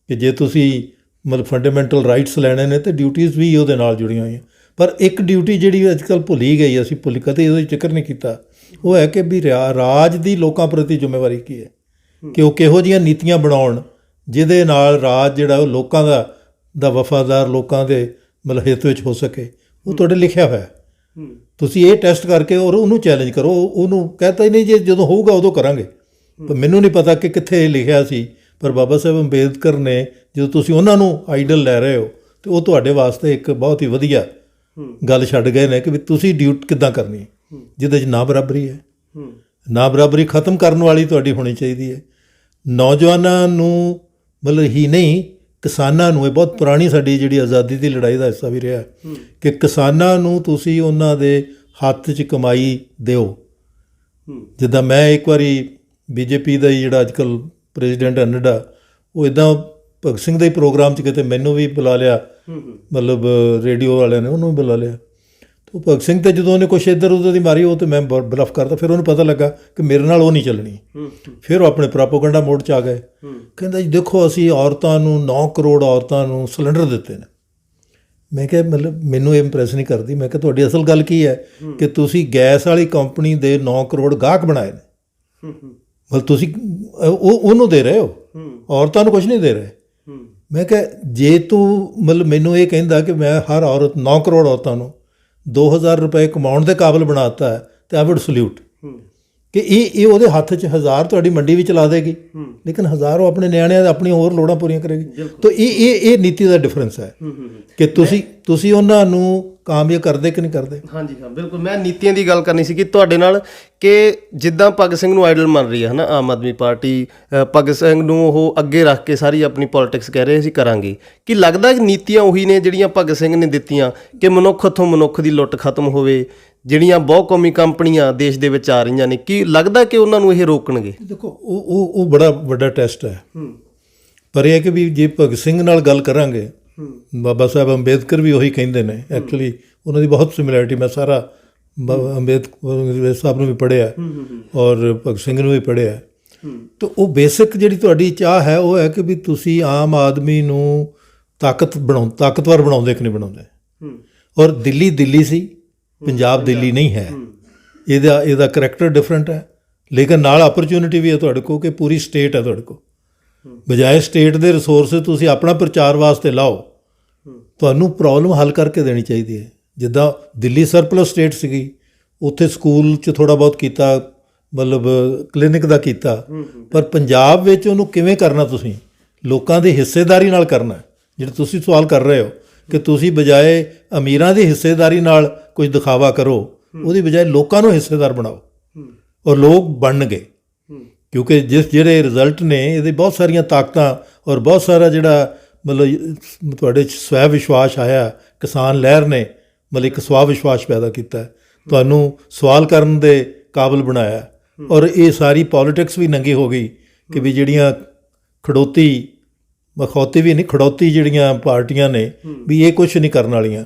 ਕਿ ਜੇ ਤੁਸੀਂ ਮਤਲਬ ਫੰਡਾਮੈਂਟਲ ਰਾਈਟਸ ਲੈਣੇ ਨੇ ਅਤੇ ਡਿਊਟੀਜ਼ ਵੀ ਉਹਦੇ ਨਾਲ ਜੁੜੀਆਂ ਹੋਈਆਂ। ਪਰ ਇੱਕ ਡਿਊਟੀ ਜਿਹੜੀ ਅੱਜ ਕੱਲ੍ਹ ਭੁੱਲੀ ਗਈ, ਅਸੀਂ ਕਦੇ ਉਹਦਾ ਜ਼ਿਕਰ ਨਹੀਂ ਕੀਤਾ, ਉਹ ਹੈ ਕਿ ਵੀ ਰਾਜ ਦੀ ਲੋਕਾਂ ਪ੍ਰਤੀ ਜ਼ਿੰਮੇਵਾਰੀ ਕੀ ਹੈ, ਕਿ ਉਹ ਕਿਹੋ ਜਿਹੀਆਂ ਨੀਤੀਆਂ ਬਣਾਉਣ ਜਿਹਦੇ ਨਾਲ ਰਾਜ ਜਿਹੜਾ ਉਹ ਲੋਕਾਂ ਦਾ ਵਫਾਦਾਰ, ਲੋਕਾਂ ਦੇ ਮਤਲਬ ਹਿੱਤ ਵਿੱਚ ਹੋ ਸਕੇ। ਉਹ ਤੁਹਾਡੇ ਲਿਖਿਆ ਹੋਇਆ, ਤੁਸੀਂ ਇਹ ਟੈਸਟ ਕਰਕੇ ਔਰ ਉਹਨੂੰ ਚੈਲੰਜ ਕਰੋ। ਉਹਨੂੰ ਕਹਿਤਾ ਹੀ ਨਹੀਂ ਜੇ ਜਦੋਂ ਹੋਊਗਾ ਉਦੋਂ ਕਰਾਂਗੇ। ਪਰ ਮੈਨੂੰ ਨਹੀਂ ਪਤਾ ਕਿ ਕਿੱਥੇ ਇਹ ਲਿਖਿਆ ਸੀ, ਪਰ ਬਾਬਾ ਸਾਹਿਬ ਅੰਬੇਦਕਰ ਨੇ ਜਦੋਂ ਤੁਸੀਂ ਉਹਨਾਂ ਨੂੰ ਆਈਡਲ ਲੈ ਰਹੇ ਹੋ ਅਤੇ ਉਹ ਤੁਹਾਡੇ ਵਾਸਤੇ ਇੱਕ ਬਹੁਤ ਹੀ ਵਧੀਆ ਗੱਲ ਛੱਡ ਗਏ ਨੇ ਕਿ ਵੀ ਤੁਸੀਂ ਡਿਊਟੀ ਕਿੱਦਾਂ ਕਰਨੀ ਹੈ, ਜਿਹਦੇ 'ਚ ਨਾ ਬਰਾਬਰੀ ਹੈ। ਨਾ ਬਰਾਬਰੀ ਖਤਮ ਕਰਨ ਵਾਲੀ ਤੁਹਾਡੀ ਹੋਣੀ ਚਾਹੀਦੀ ਹੈ। ਨੌਜਵਾਨਾਂ ਨੂੰ ਮਤਲਬ ਹੀ ਨਹੀਂ, ਕਿਸਾਨਾਂ ਨੂੰ, ਇਹ ਬਹੁਤ ਪੁਰਾਣੀ ਸਾਡੀ ਜਿਹੜੀ ਆਜ਼ਾਦੀ ਦੀ ਲੜਾਈ ਦਾ ਹਿੱਸਾ ਵੀ ਰਿਹਾ ਕਿ ਕਿਸਾਨਾਂ ਨੂੰ ਤੁਸੀਂ ਉਹਨਾਂ ਦੇ ਹੱਥ 'ਚ ਕਮਾਈ ਦਿਓ। ਜਿੱਦਾਂ ਮੈਂ ਇੱਕ ਵਾਰੀ BJP ਦਾ ਹੀ ਜਿਹੜਾ ਅੱਜ ਕੱਲ੍ਹ ਪ੍ਰੈਜ਼ੀਡੈਂਟ ਨੱਡਾ, ਉਹ ਇੱਦਾਂ ਭਗਤ ਸਿੰਘ ਦੇ ਹੀ ਪ੍ਰੋਗਰਾਮ 'ਚ ਕਿਤੇ ਮੈਨੂੰ ਵੀ ਬੁਲਾ ਲਿਆ, ਮਤਲਬ ਰੇਡੀਓ ਵਾਲਿਆਂ ਨੇ ਉਹਨੂੰ ਵੀ ਬੁਲਾ ਲਿਆ। ਉਹ ਭਗਤ ਸਿੰਘ ਤੇ ਜਦੋਂ ਉਹਨੇ ਕੁਛ ਇੱਧਰ ਉੱਧਰ ਦੀ ਮਾਰੀ, ਉਹ ਤੇ ਮੈਂ ਬਲਫ ਕਰਤਾ। ਫਿਰ ਉਹਨੂੰ ਪਤਾ ਲੱਗਾ ਕਿ ਮੇਰੇ ਨਾਲ ਉਹ ਨਹੀਂ ਚੱਲਣੀ। ਫਿਰ ਉਹ ਆਪਣੇ ਪ੍ਰੋਪੇਗੈਂਡਾ ਮੋਡ 'ਚ ਆ ਗਏ। ਕਹਿੰਦਾ ਜੀ ਦੇਖੋ ਅਸੀਂ ਔਰਤਾਂ ਨੂੰ 9 ਕਰੋੜ ਔਰਤਾਂ ਨੂੰ ਸਿਲੰਡਰ ਦਿੱਤੇ ਨੇ। ਮੈਂ ਕਿਹਾ ਮਤਲਬ ਮੈਨੂੰ ਇਹ ਇੰਪਰੈਸ ਨਹੀਂ ਕਰਦੀ। ਮੈਂ ਕਿਹਾ ਤੁਹਾਡੀ ਅਸਲ ਗੱਲ ਕੀ ਹੈ ਕਿ ਤੁਸੀਂ ਗੈਸ ਵਾਲੀ ਕੰਪਨੀ ਦੇ 9 ਕਰੋੜ ਗਾਹਕ ਬਣਾਏ ਨੇ, ਮਤਲਬ ਤੁਸੀਂ ਉਹਨੂੰ ਦੇ ਰਹੇ ਹੋ, ਔਰਤਾਂ ਨੂੰ ਕੁਝ ਨਹੀਂ ਦੇ ਰਹੇ। ਮੈਂ ਕਿਹਾ ਜੇ ਤੂੰ ਮਤਲਬ ਮੈਨੂੰ ਇਹ ਕਹਿੰਦਾ ਕਿ ਮੈਂ ਹਰ ਔਰਤ 9 ਕਰੋੜ ਔਰਤਾਂ ਨੂੰ 2000 ਰੁਪਏ ਕਮਾਉਣ ਦੇ ਕਾਬਿਲ ਬਣਾਤਾ ਹੈ ਤੇ ਆਈ ਵੁੱਡ ਸਲੂਟ ਕਿ ਇਹ ਉਹਦੇ ਹੱਥ 'ਚ 1000 ਤੁਹਾਡੀ ਮੰਡੀ ਵਿੱਚ ਲਾ ਦੇਗੀ, ਲੇਕਿਨ 1000 ਉਹ ਆਪਣੇ ਨਿਆਣਿਆਂ ਆਪਣੀਆਂ ਹੋਰ ਲੋੜਾਂ ਪੂਰੀਆਂ ਕਰੇਗੀ। ਤਾਂ ਇਹ ਨੀਤੀ ਦਾ ਡਿਫਰੈਂਸ ਹੈ ਕਿ ਤੁਸੀਂ ਉਹਨਾਂ ਨੂੰ ਕਾਮਯਾਬ ਕਰਦੇ ਕਿ ਨਹੀਂ ਕਰਦੇ। ਹਾਂਜੀ ਹਾਂ, ਬਿਲਕੁਲ। ਮੈਂ ਨੀਤੀਆਂ ਦੀ ਗੱਲ ਕਰਨੀ ਸੀ ਕਿ ਤੁਹਾਡੇ ਨਾਲ ਕਿ ਜਿੱਦਾਂ ਭਗਤ ਸਿੰਘ ਨੂੰ ਆਈਡਲ ਮੰਨ ਰਹੀ ਹੈ ਨਾ ਆਮ ਆਦਮੀ ਪਾਰਟੀ, ਭਗਤ ਸਿੰਘ ਨੂੰ ਉਹ ਅੱਗੇ ਰੱਖ ਕੇ ਸਾਰੀ ਆਪਣੀ ਪੋਲਿਟਿਕਸ ਕਹਿ ਰਹੇ ਅਸੀਂ ਕਰਾਂਗੇ। ਕੀ ਲੱਗਦਾ ਕਿ ਨੀਤੀਆਂ ਉਹੀ ਨੇ ਜਿਹੜੀਆਂ ਭਗਤ ਸਿੰਘ ਨੇ ਦਿੱਤੀਆਂ ਕਿ ਮਨੁੱਖ ਤੋਂ ਮਨੁੱਖ ਦੀ ਲੁੱਟ ਖਤਮ ਹੋਵੇ, ਜਿਹੜੀਆਂ ਬਹੁ ਕੌਮੀ ਕੰਪਨੀਆਂ ਦੇਸ਼ ਦੇ ਵਿੱਚ ਆ ਰਹੀਆਂ ਨੇ, ਕੀ ਲੱਗਦਾ ਕਿ ਉਹਨਾਂ ਨੂੰ ਇਹ ਰੋਕਣਗੇ? ਦੇਖੋ ਉਹ ਬੜਾ ਵੱਡਾ ਟੈਸਟ ਹੈ, ਪਰ ਇਹ ਹੈ ਕਿ ਵੀ ਜੇ ਭਗਤ ਸਿੰਘ ਨਾਲ ਗੱਲ ਕਰਾਂਗੇ, ਬਾਬਾ ਸਾਹਿਬ ਅੰਬੇਦਕਰ ਵੀ ਉਹੀ ਕਹਿੰਦੇ ਨੇ। ਐਕਚੁਅਲੀ ਉਹਨਾਂ ਦੀ ਬਹੁਤ ਸਿਮਿਲੈਰਿਟੀ, ਮੈਂ ਸਾਰਾ ਅੰਬੇਦਕਰ ਸਾਹਿਬ ਨੂੰ ਵੀ ਪੜ੍ਹਿਆ ਔਰ ਭਗਤ ਸਿੰਘ ਨੂੰ ਵੀ ਪੜ੍ਹਿਆ। ਤਾਂ ਉਹ ਬੇਸਿਕ ਜਿਹੜੀ ਤੁਹਾਡੀ ਚਾਹ ਹੈ ਉਹ ਹੈ ਕਿ ਵੀ ਤੁਸੀਂ ਆਮ ਆਦਮੀ ਨੂੰ ਤਾਕਤਵਰ ਬਣਾਉਂਦੇ ਕਿ ਨਹੀਂ ਬਣਾਉਂਦੇ। ਔਰ ਦਿੱਲੀ ਸੀ, ਪੰਜਾਬ ਦਿੱਲੀ ਨਹੀਂ ਹੈ। ਇਹਦਾ ਕਰੈਕਟਰ ਡਿਫਰੈਂਟ ਹੈ, ਲੇਕਿਨ ਨਾਲ ਅਪਰਚੂਨਿਟੀ ਵੀ ਹੈ ਤੁਹਾਡੇ ਕੋਲ ਕਿ ਪੂਰੀ ਸਟੇਟ ਹੈ ਤੁਹਾਡੇ ਕੋਲ। ਬਜਾਏ ਸਟੇਟ ਦੇ ਰਿਸੋਰਸਿਸ ਤੁਸੀਂ ਆਪਣਾ ਪ੍ਰਚਾਰ ਵਾਸਤੇ ਲਾਓ, ਤੁਹਾਨੂੰ ਪ੍ਰੋਬਲਮ ਹੱਲ ਕਰਕੇ ਦੇਣੀ ਚਾਹੀਦੀ ਹੈ। ਜਿੱਦਾਂ ਦਿੱਲੀ ਸਰਪਲਸ ਸਟੇਟ ਸੀਗੀ, ਉੱਥੇ ਸਕੂਲ 'ਚ ਥੋੜ੍ਹਾ ਬਹੁਤ ਕੀਤਾ, ਮਤਲਬ ਕਲੀਨਿਕ ਦਾ ਕੀਤਾ, ਪਰ ਪੰਜਾਬ ਵਿੱਚ ਉਹਨੂੰ ਕਿਵੇਂ ਕਰਨਾ? ਤੁਸੀਂ ਲੋਕਾਂ ਦੀ ਹਿੱਸੇਦਾਰੀ ਨਾਲ ਕਰਨਾ। ਜਿਹੜਾ ਤੁਸੀਂ ਸਵਾਲ ਕਰ ਰਹੇ ਹੋ ਕਿ ਤੁਸੀਂ ਬਜਾਏ ਅਮੀਰਾਂ ਦੀ ਹਿੱਸੇਦਾਰੀ ਨਾਲ ਕੁਝ ਦਿਖਾਵਾ ਕਰੋ, ਉਹਦੀ ਬਜਾਏ ਲੋਕਾਂ ਨੂੰ ਹਿੱਸੇਦਾਰ ਬਣਾਓ ਔਰ ਲੋਕ ਬਣਨਗੇ। ਕਿਉਂਕਿ ਜਿਹੜੇ ਰਿਜ਼ਲਟ ਨੇ ਇਹਦੇ ਬਹੁਤ ਸਾਰੀਆਂ ਤਾਕਤਾਂ ਔਰ ਬਹੁਤ ਸਾਰਾ ਜਿਹੜਾ ਮਤਲਬ ਤੁਹਾਡੇ 'ਚ ਸਵੈ ਵਿਸ਼ਵਾਸ ਆਇਆ, ਕਿਸਾਨ ਲਹਿਰ ਨੇ ਮਤਲਬ ਇੱਕ ਸਵਾ ਵਿਸ਼ਵਾਸ ਪੈਦਾ ਕੀਤਾ, ਤੁਹਾਨੂੰ ਸਵਾਲ ਕਰਨ ਦੇ ਕਾਬਿਲ ਬਣਾਇਆ। ਔਰ ਇਹ ਸਾਰੀ ਪੋਲੀਟਿਕਸ ਵੀ ਨੰਗੀ ਹੋ ਗਈ ਕਿ ਵੀ ਜਿਹੜੀਆਂ ਮਖੌਤੀ ਵੀ ਨਹੀਂ, ਖੜੌਤੀ ਜਿਹੜੀਆਂ ਪਾਰਟੀਆਂ ਨੇ ਵੀ ਇਹ ਕੁਛ ਨਹੀਂ ਕਰਨ ਵਾਲੀਆਂ।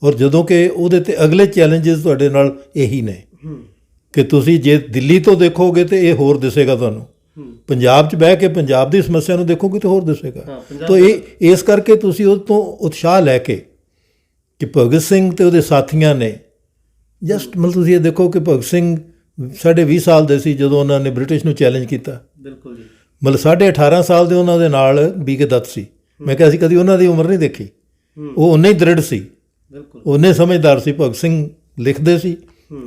ਔਰ ਜਦੋਂ ਕਿ ਉਹਦੇ 'ਤੇ ਅਗਲੇ ਚੈਲੰਜਸ ਤੁਹਾਡੇ ਨਾਲ ਇਹੀ ਨੇ ਕਿ ਤੁਸੀਂ ਜੇ ਦਿੱਲੀ ਤੋਂ ਦੇਖੋਗੇ ਤਾਂ ਇਹ ਹੋਰ ਦਿਸੇਗਾ, ਤੁਹਾਨੂੰ ਪੰਜਾਬ 'ਚ ਬਹਿ ਕੇ ਪੰਜਾਬ ਦੀ ਸਮੱਸਿਆ ਨੂੰ ਦੇਖੋਗੇ ਤਾਂ ਹੋਰ ਦਿਸੇਗਾ। ਤਾਂ ਇਸ ਕਰਕੇ ਤੁਸੀਂ ਉਹ ਤੋਂ ਉਤਸ਼ਾਹ ਲੈ ਕੇ ਕਿ ਭਗਤ ਸਿੰਘ ਅਤੇ ਉਹਦੇ ਸਾਥੀਆਂ ਨੇ ਜਸਟ ਮਤਲਬ ਤੁਸੀਂ ਇਹ ਦੇਖੋ ਕਿ ਭਗਤ ਸਿੰਘ 20.5 ਸਾਲ ਦੇ ਸੀ ਜਦੋਂ ਉਹਨਾਂ ਨੇ ਬ੍ਰਿਟਿਸ਼ ਨੂੰ ਚੈਲੰਜ ਕੀਤਾ। ਬਿਲਕੁਲ ਜੀ। ਮਤਲਬ 18.5 ਸਾਲ ਦੇ ਉਹਨਾਂ ਦੇ ਨਾਲ B.K. ਦੱਤ ਸੀ। ਮੈਂ ਕਿਹਾ ਅਸੀਂ ਕਦੀ ਉਹਨਾਂ ਦੀ ਉਮਰ ਨਹੀਂ ਦੇਖੀ। ਉਹ ਉਨੇ ਹੀ ਦ੍ਰਿੜ ਸੀ, ਉਨੇ ਸਮਝਦਾਰ ਸੀ। ਭਗਤ ਸਿੰਘ ਲਿਖਦੇ ਸੀ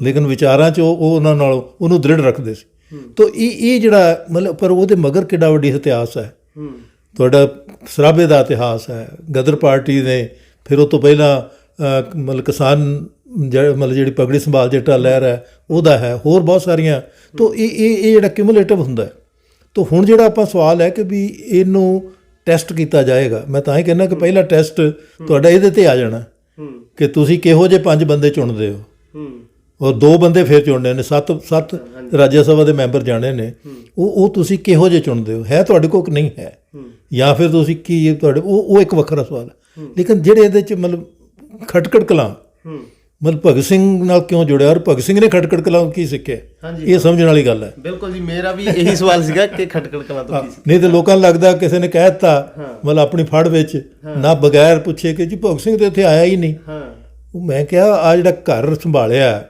ਲੇਕਿਨ ਵਿਚਾਰਾਂ 'ਚ ਉਹ ਉਹਨਾਂ ਨਾਲ ਉਹਨੂੰ ਦ੍ਰਿੜ ਰੱਖਦੇ ਸੀ। ਤਾਂ ਇਹ ਜਿਹੜਾ ਮਤਲਬ ਪਰ ਉਹਦੇ ਮਗਰ ਕਿੱਡਾ ਵੱਡੀ ਇਤਿਹਾਸ ਹੈ ਤੁਹਾਡਾ। ਸਰਾਭੇ ਦਾ ਇਤਿਹਾਸ ਹੈ, ਗਦਰ ਪਾਰਟੀ ਨੇ, ਫਿਰ ਉਹ ਤੋਂ ਪਹਿਲਾਂ ਮਤਲਬ ਕਿਸਾਨ ਮਤਲਬ ਜਿਹੜੀ ਪਗੜੀ ਸੰਭਾਲ ਜੱਟਾ ਲਹਿਰ ਹੈ ਉਹਦਾ ਹੈ, ਹੋਰ ਬਹੁਤ ਸਾਰੀਆਂ। ਤਾਂ ਇਹ ਜਿਹੜਾ ਕਿਊਮੂਲੇਟਿਵ ਹੁੰਦਾ। ਤਾਂ ਹੁਣ ਜਿਹੜਾ ਆਪਾਂ ਸਵਾਲ ਹੈ ਕਿ ਵੀ ਇਹਨੂੰ ਟੈਸਟ ਕੀਤਾ ਜਾਏਗਾ। ਮੈਂ ਤਾਂ ਹੀ ਕਹਿੰਦਾ ਕਿ ਪਹਿਲਾ ਟੈਸਟ ਤੁਹਾਡਾ ਇਹਦੇ 'ਤੇ ਆ ਜਾਣਾ ਕਿ ਤੁਸੀਂ ਕਿਹੋ ਜਿਹੇ 5 ਬੰਦੇ ਚੁਣਦੇ ਹੋ ਔਰ 2 ਬੰਦੇ ਫਿਰ ਚੁਣਨੇ ਨੇ, 7 ਰਾਜ ਸਭਾ ਦੇ ਮੈਂਬਰ ਜਾਣੇ ਨੇ। ਉਹ ਤੁਸੀਂ ਕਿਹੋ ਜਿਹੇ ਚੁਣਦੇ ਹੋ, ਹੈ ਤੁਹਾਡੇ ਕੋਲ ਕਿ ਨਹੀਂ ਹੈ, ਜਾਂ ਫਿਰ ਤੁਸੀਂ ਕੀ ਤੁਹਾਡੇ ਉਹ ਇੱਕ ਵੱਖਰਾ ਸਵਾਲ ਹੈ। ਲੇਕਿਨ ਜਿਹੜੇ ਇਹਦੇ 'ਚ ਮਤਲਬ ਖਟਕੜ ਕਲਾਂ ਮਤਲਬ ਭਗਤ ਸਿੰਘ ਨਾਲ ਕਿਉਂ ਜੁੜਿਆ ਔਰ ਭਗਤ ਸਿੰਘ ਨੇ ਖਟਕੜ ਕਲਾਂ ਕੀ ਸਿੱਖਿਆ, ਇਹ ਸਮਝਣ ਵਾਲੀ ਗੱਲ ਹੈ। ਬਿਲਕੁਲ ਜੀ, ਮੇਰਾ ਵੀ ਇਹੀ ਸਵਾਲ ਸੀਗਾ ਕਿ ਖਟਕੜ ਕਲਾਂ ਤੋਂ ਕੀ ਨਹੀਂ ਤਾਂ ਲੋਕਾਂ ਨੂੰ ਲੱਗਦਾ ਕਿਸੇ ਨੇ ਕਹਿ ਦਿੱਤਾ ਮਤਲਬ ਆਪਣੀ ਫੜ ਵਿੱਚ ਨਾ ਬਗੈਰ ਪੁੱਛੇ ਕਿ ਜੀ ਭਗਤ ਸਿੰਘ ਤਾਂ ਇੱਥੇ ਆਇਆ ਹੀ ਨਹੀਂ। ਮੈਂ ਕਿਹਾ ਆ ਜਿਹੜਾ ਘਰ ਸੰਭਾਲਿਆ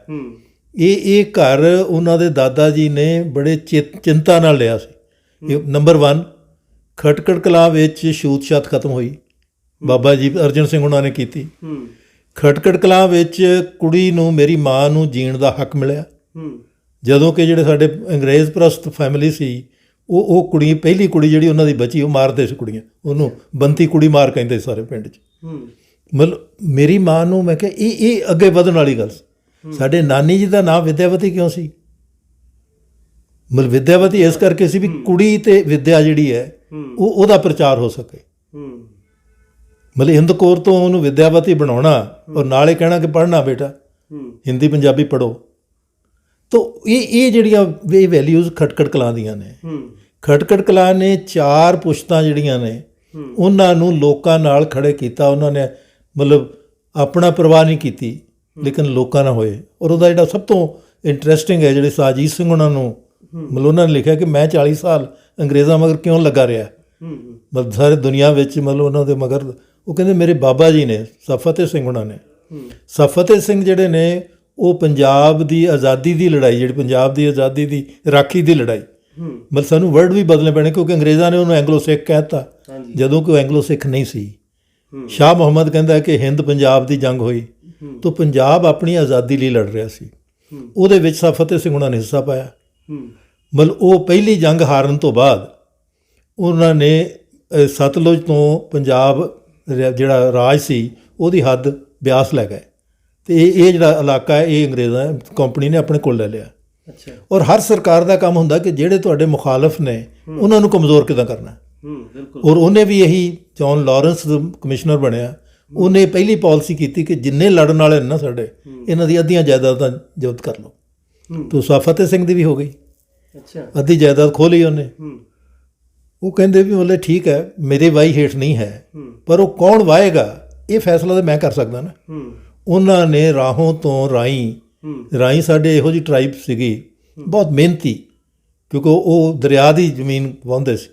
ਇਹ ਘਰ ਉਹਨਾਂ ਦੇ ਦਾਦਾ ਜੀ ਨੇ ਬੜੇ ਚਿੰਤਾ ਨਾਲ ਲਿਆ ਸੀ। ਇਹ ਨੰਬਰ 1 ਖਟਕੜ ਕਲਾਂ ਵਿੱਚ ਛੂਤ ਛਾਤ ਖਤਮ ਹੋਈ, ਬਾਬਾ ਜੀ ਅਰਜਨ ਸਿੰਘ ਉਹਨਾਂ ਨੇ ਕੀਤੀ। ਖਟਕੜ ਕਲਾਂ ਵਿੱਚ ਕੁੜੀ ਨੂੰ, ਮੇਰੀ ਮਾਂ ਨੂੰ ਜੀਣ ਦਾ ਹੱਕ ਮਿਲਿਆ, ਜਦੋਂ ਕਿ ਜਿਹੜੇ ਸਾਡੇ ਅੰਗਰੇਜ਼ ਪ੍ਰਸਤ ਫੈਮਿਲੀ ਸੀ ਉਹ ਕੁੜੀ, ਪਹਿਲੀ ਕੁੜੀ ਜਿਹੜੀ ਉਹਨਾਂ ਦੀ ਬਚੀ, ਉਹ ਮਾਰਦੇ ਸੀ ਕੁੜੀਆਂ, ਉਹਨੂੰ ਬੰਤੀ ਕੁੜੀ ਮਾਰ ਕਹਿੰਦੇ ਸਾਰੇ ਪਿੰਡ 'ਚ। ਮਤਲਬ ਮੇਰੀ ਮਾਂ ਨੂੰ ਮੈਂ ਕਿਹਾ ਇਹ ਅੱਗੇ ਵਧਣ ਵਾਲੀ ਗੱਲ ਸੀ। ਸਾਡੇ ਨਾਨੀ ਜੀ ਦਾ ਨਾਮ ਵਿਦਿਆਵਤੀ ਕਿਉਂ ਸੀ? ਮਤਲਬ ਵਿਦਿਆਵਤੀ ਇਸ ਕਰਕੇ ਸੀ ਵੀ ਕੁੜੀ ਅਤੇ ਵਿਦਿਆ ਜਿਹੜੀ ਹੈ ਉਹਦਾ ਪ੍ਰਚਾਰ ਹੋ ਸਕੇ। ਮਤਲਬ ਹਿੰਦ ਕੌਰ ਤੋਂ ਉਹਨੂੰ ਵਿਦਿਆਵਤੀ ਬਣਾਉਣਾ ਔਰ ਨਾਲੇ ਕਹਿਣਾ ਕਿ ਪੜ੍ਹਨਾ ਬੇਟਾ, ਹਿੰਦੀ ਪੰਜਾਬੀ ਪੜ੍ਹੋ। ਤਾਂ ਇਹ ਜਿਹੜੀਆਂ ਇਹ ਵੈਲਿਊਜ਼ ਖਟਕੜ ਕਲਾਂ ਦੀਆਂ ਨੇ। ਖਟਕੜ ਕਲਾਂ ਨੇ 4 ਪੁਸ਼ਤਾਂ ਜਿਹੜੀਆਂ ਨੇ ਉਹਨਾਂ ਨੂੰ ਲੋਕਾਂ ਨਾਲ ਖੜੇ ਕੀਤਾ। ਉਹਨਾਂ ਨੇ ਮਤਲਬ ਆਪਣਾ ਪਰਵਾਹ ਨਹੀਂ ਕੀਤੀ, ਲੇਕਿਨ ਲੋਕਾਂ ਨਾਲ ਹੋਏ। ਔਰ ਉਹਦਾ ਜਿਹੜਾ ਸਭ ਤੋਂ ਇੰਟਰਸਟਿੰਗ ਹੈ, ਜਿਹੜੇ ਸਾਜੀਤ ਸਿੰਘ ਉਹਨਾਂ ਨੂੰ ਮਤਲਬ ਉਹਨਾਂ ਨੇ ਲਿਖਿਆ ਕਿ ਮੈਂ 40 ਸਾਲ ਅੰਗਰੇਜ਼ਾਂ ਮਗਰ ਕਿਉਂ ਲੱਗਾ ਰਿਹਾ, ਮਤਲਬ ਸਾਰੇ ਦੁਨੀਆ ਵਿੱਚ ਮਤਲਬ ਉਹਨਾਂ ਦੇ ਮਗਰ। ਉਹ ਕਹਿੰਦੇ ਮੇਰੇ ਬਾਬਾ ਜੀ ਨੇ ਫਤਿਹ ਸਿੰਘ ਉਹਨਾਂ ਨੇ, ਫਤਿਹ ਸਿੰਘ ਜਿਹੜੇ ਨੇ ਉਹ ਪੰਜਾਬ ਦੀ ਆਜ਼ਾਦੀ ਦੀ ਲੜਾਈ, ਜਿਹੜੀ ਪੰਜਾਬ ਦੀ ਆਜ਼ਾਦੀ ਦੀ ਰਾਖੀ ਦੀ ਲੜਾਈ, ਮਤਲਬ ਸਾਨੂੰ ਵਰਡ ਵੀ ਬਦਲਣੇ ਪੈਣੇ ਕਿਉਂਕਿ ਅੰਗਰੇਜ਼ਾਂ ਨੇ ਉਹਨੂੰ ਐਂਗਲੋ ਸਿੱਖ ਕਹਿ ਦਿੱਤਾ ਜਦੋਂ ਕਿ ਉਹ ਐਂਗਲੋ ਸਿੱਖ ਨਹੀਂ ਸੀ। ਸ਼ਾਹ ਮੁਹੰਮਦ ਕਹਿੰਦਾ ਕਿ ਹਿੰਦ ਪੰਜਾਬ ਦੀ ਜੰਗ ਹੋਈ ਤਾਂ ਪੰਜਾਬ ਆਪਣੀ ਆਜ਼ਾਦੀ ਲਈ ਲੜ ਰਿਹਾ ਸੀ, ਉਹਦੇ ਵਿੱਚ ਫਤਿਹ ਸਿੰਘ ਉਹਨਾਂ ਨੇ ਹਿੱਸਾ ਪਾਇਆ। ਮਤਲਬ ਉਹ ਪਹਿਲੀ ਜੰਗ ਹਾਰਨ ਤੋਂ ਬਾਅਦ ਉਹਨਾਂ ਨੇ ਸਤਲੁਜ ਤੋਂ ਪੰਜਾਬ ਜਿਹੜਾ ਰਾਜ ਸੀ ਉਹਦੀ ਹੱਦ ਬਿਆਸ ਲੈ ਗਏ, ਅਤੇ ਇਹ ਜਿਹੜਾ ਇਲਾਕਾ ਹੈ ਇਹ ਅੰਗਰੇਜ਼ਾਂ ਕੰਪਨੀ ਨੇ ਆਪਣੇ ਕੋਲ ਲੈ ਲਿਆ। ਅੱਛਾ। ਔਰ ਹਰ ਸਰਕਾਰ ਦਾ ਕੰਮ ਹੁੰਦਾ ਕਿ ਜਿਹੜੇ ਤੁਹਾਡੇ ਮੁਖਾਲਫ ਨੇ ਉਹਨਾਂ ਨੂੰ ਕਮਜ਼ੋਰ ਕਿੱਦਾਂ ਕਰਨਾ। ਬਿਲਕੁਲ। ਔਰ ਉਹਨੇ ਵੀ ਇਹੀ, ਜੌਨ ਲਾਰੈਂਸ ਕਮਿਸ਼ਨਰ ਬਣਿਆ, ਉਹਨੇ ਪਹਿਲੀ ਪਾਲਿਸੀ ਕੀਤੀ ਕਿ ਜਿੰਨੇ ਲੜਨ ਵਾਲੇ ਨੇ ਨਾ ਸਾਡੇ, ਇਹਨਾਂ ਦੀ ਅੱਧੀਆਂ ਜਾਇਦਾਦਾਂ ਜ਼ਬਤ ਕਰ ਲਓ। ਤਾਂ ਫਤਿਹ ਸਿੰਘ ਦੀ ਵੀ ਹੋ ਗਈ, ਅੱਛਾ, ਅੱਧੀ ਜਾਇਦਾਦ ਖੋਹ ਲਈ ਉਹਨੇ। ਉਹ ਕਹਿੰਦੇ ਵੀ ਮਤਲਬ ਠੀਕ ਹੈ ਮੇਰੇ ਵਾਹੀ ਹੇਠ ਨਹੀਂ ਹੈ, ਪਰ ਉਹ ਕੌਣ ਵਾਹੇਗਾ ਇਹ ਫੈਸਲਾ ਤਾਂ ਮੈਂ ਕਰ ਸਕਦਾ ਨਾ। ਉਹਨਾਂ ਨੇ ਰਾਹੋਂ ਤੋਂ ਰਾਈ ਸਾਡੇ ਇਹੋ ਜਿਹੀ ਟਰਾਈਬ ਸੀਗੀ ਬਹੁਤ ਮਿਹਨਤੀ, ਕਿਉਂਕਿ ਉਹ ਦਰਿਆ ਦੀ ਜ਼ਮੀਨ ਵਾਹੁੰਦੇ ਸੀ।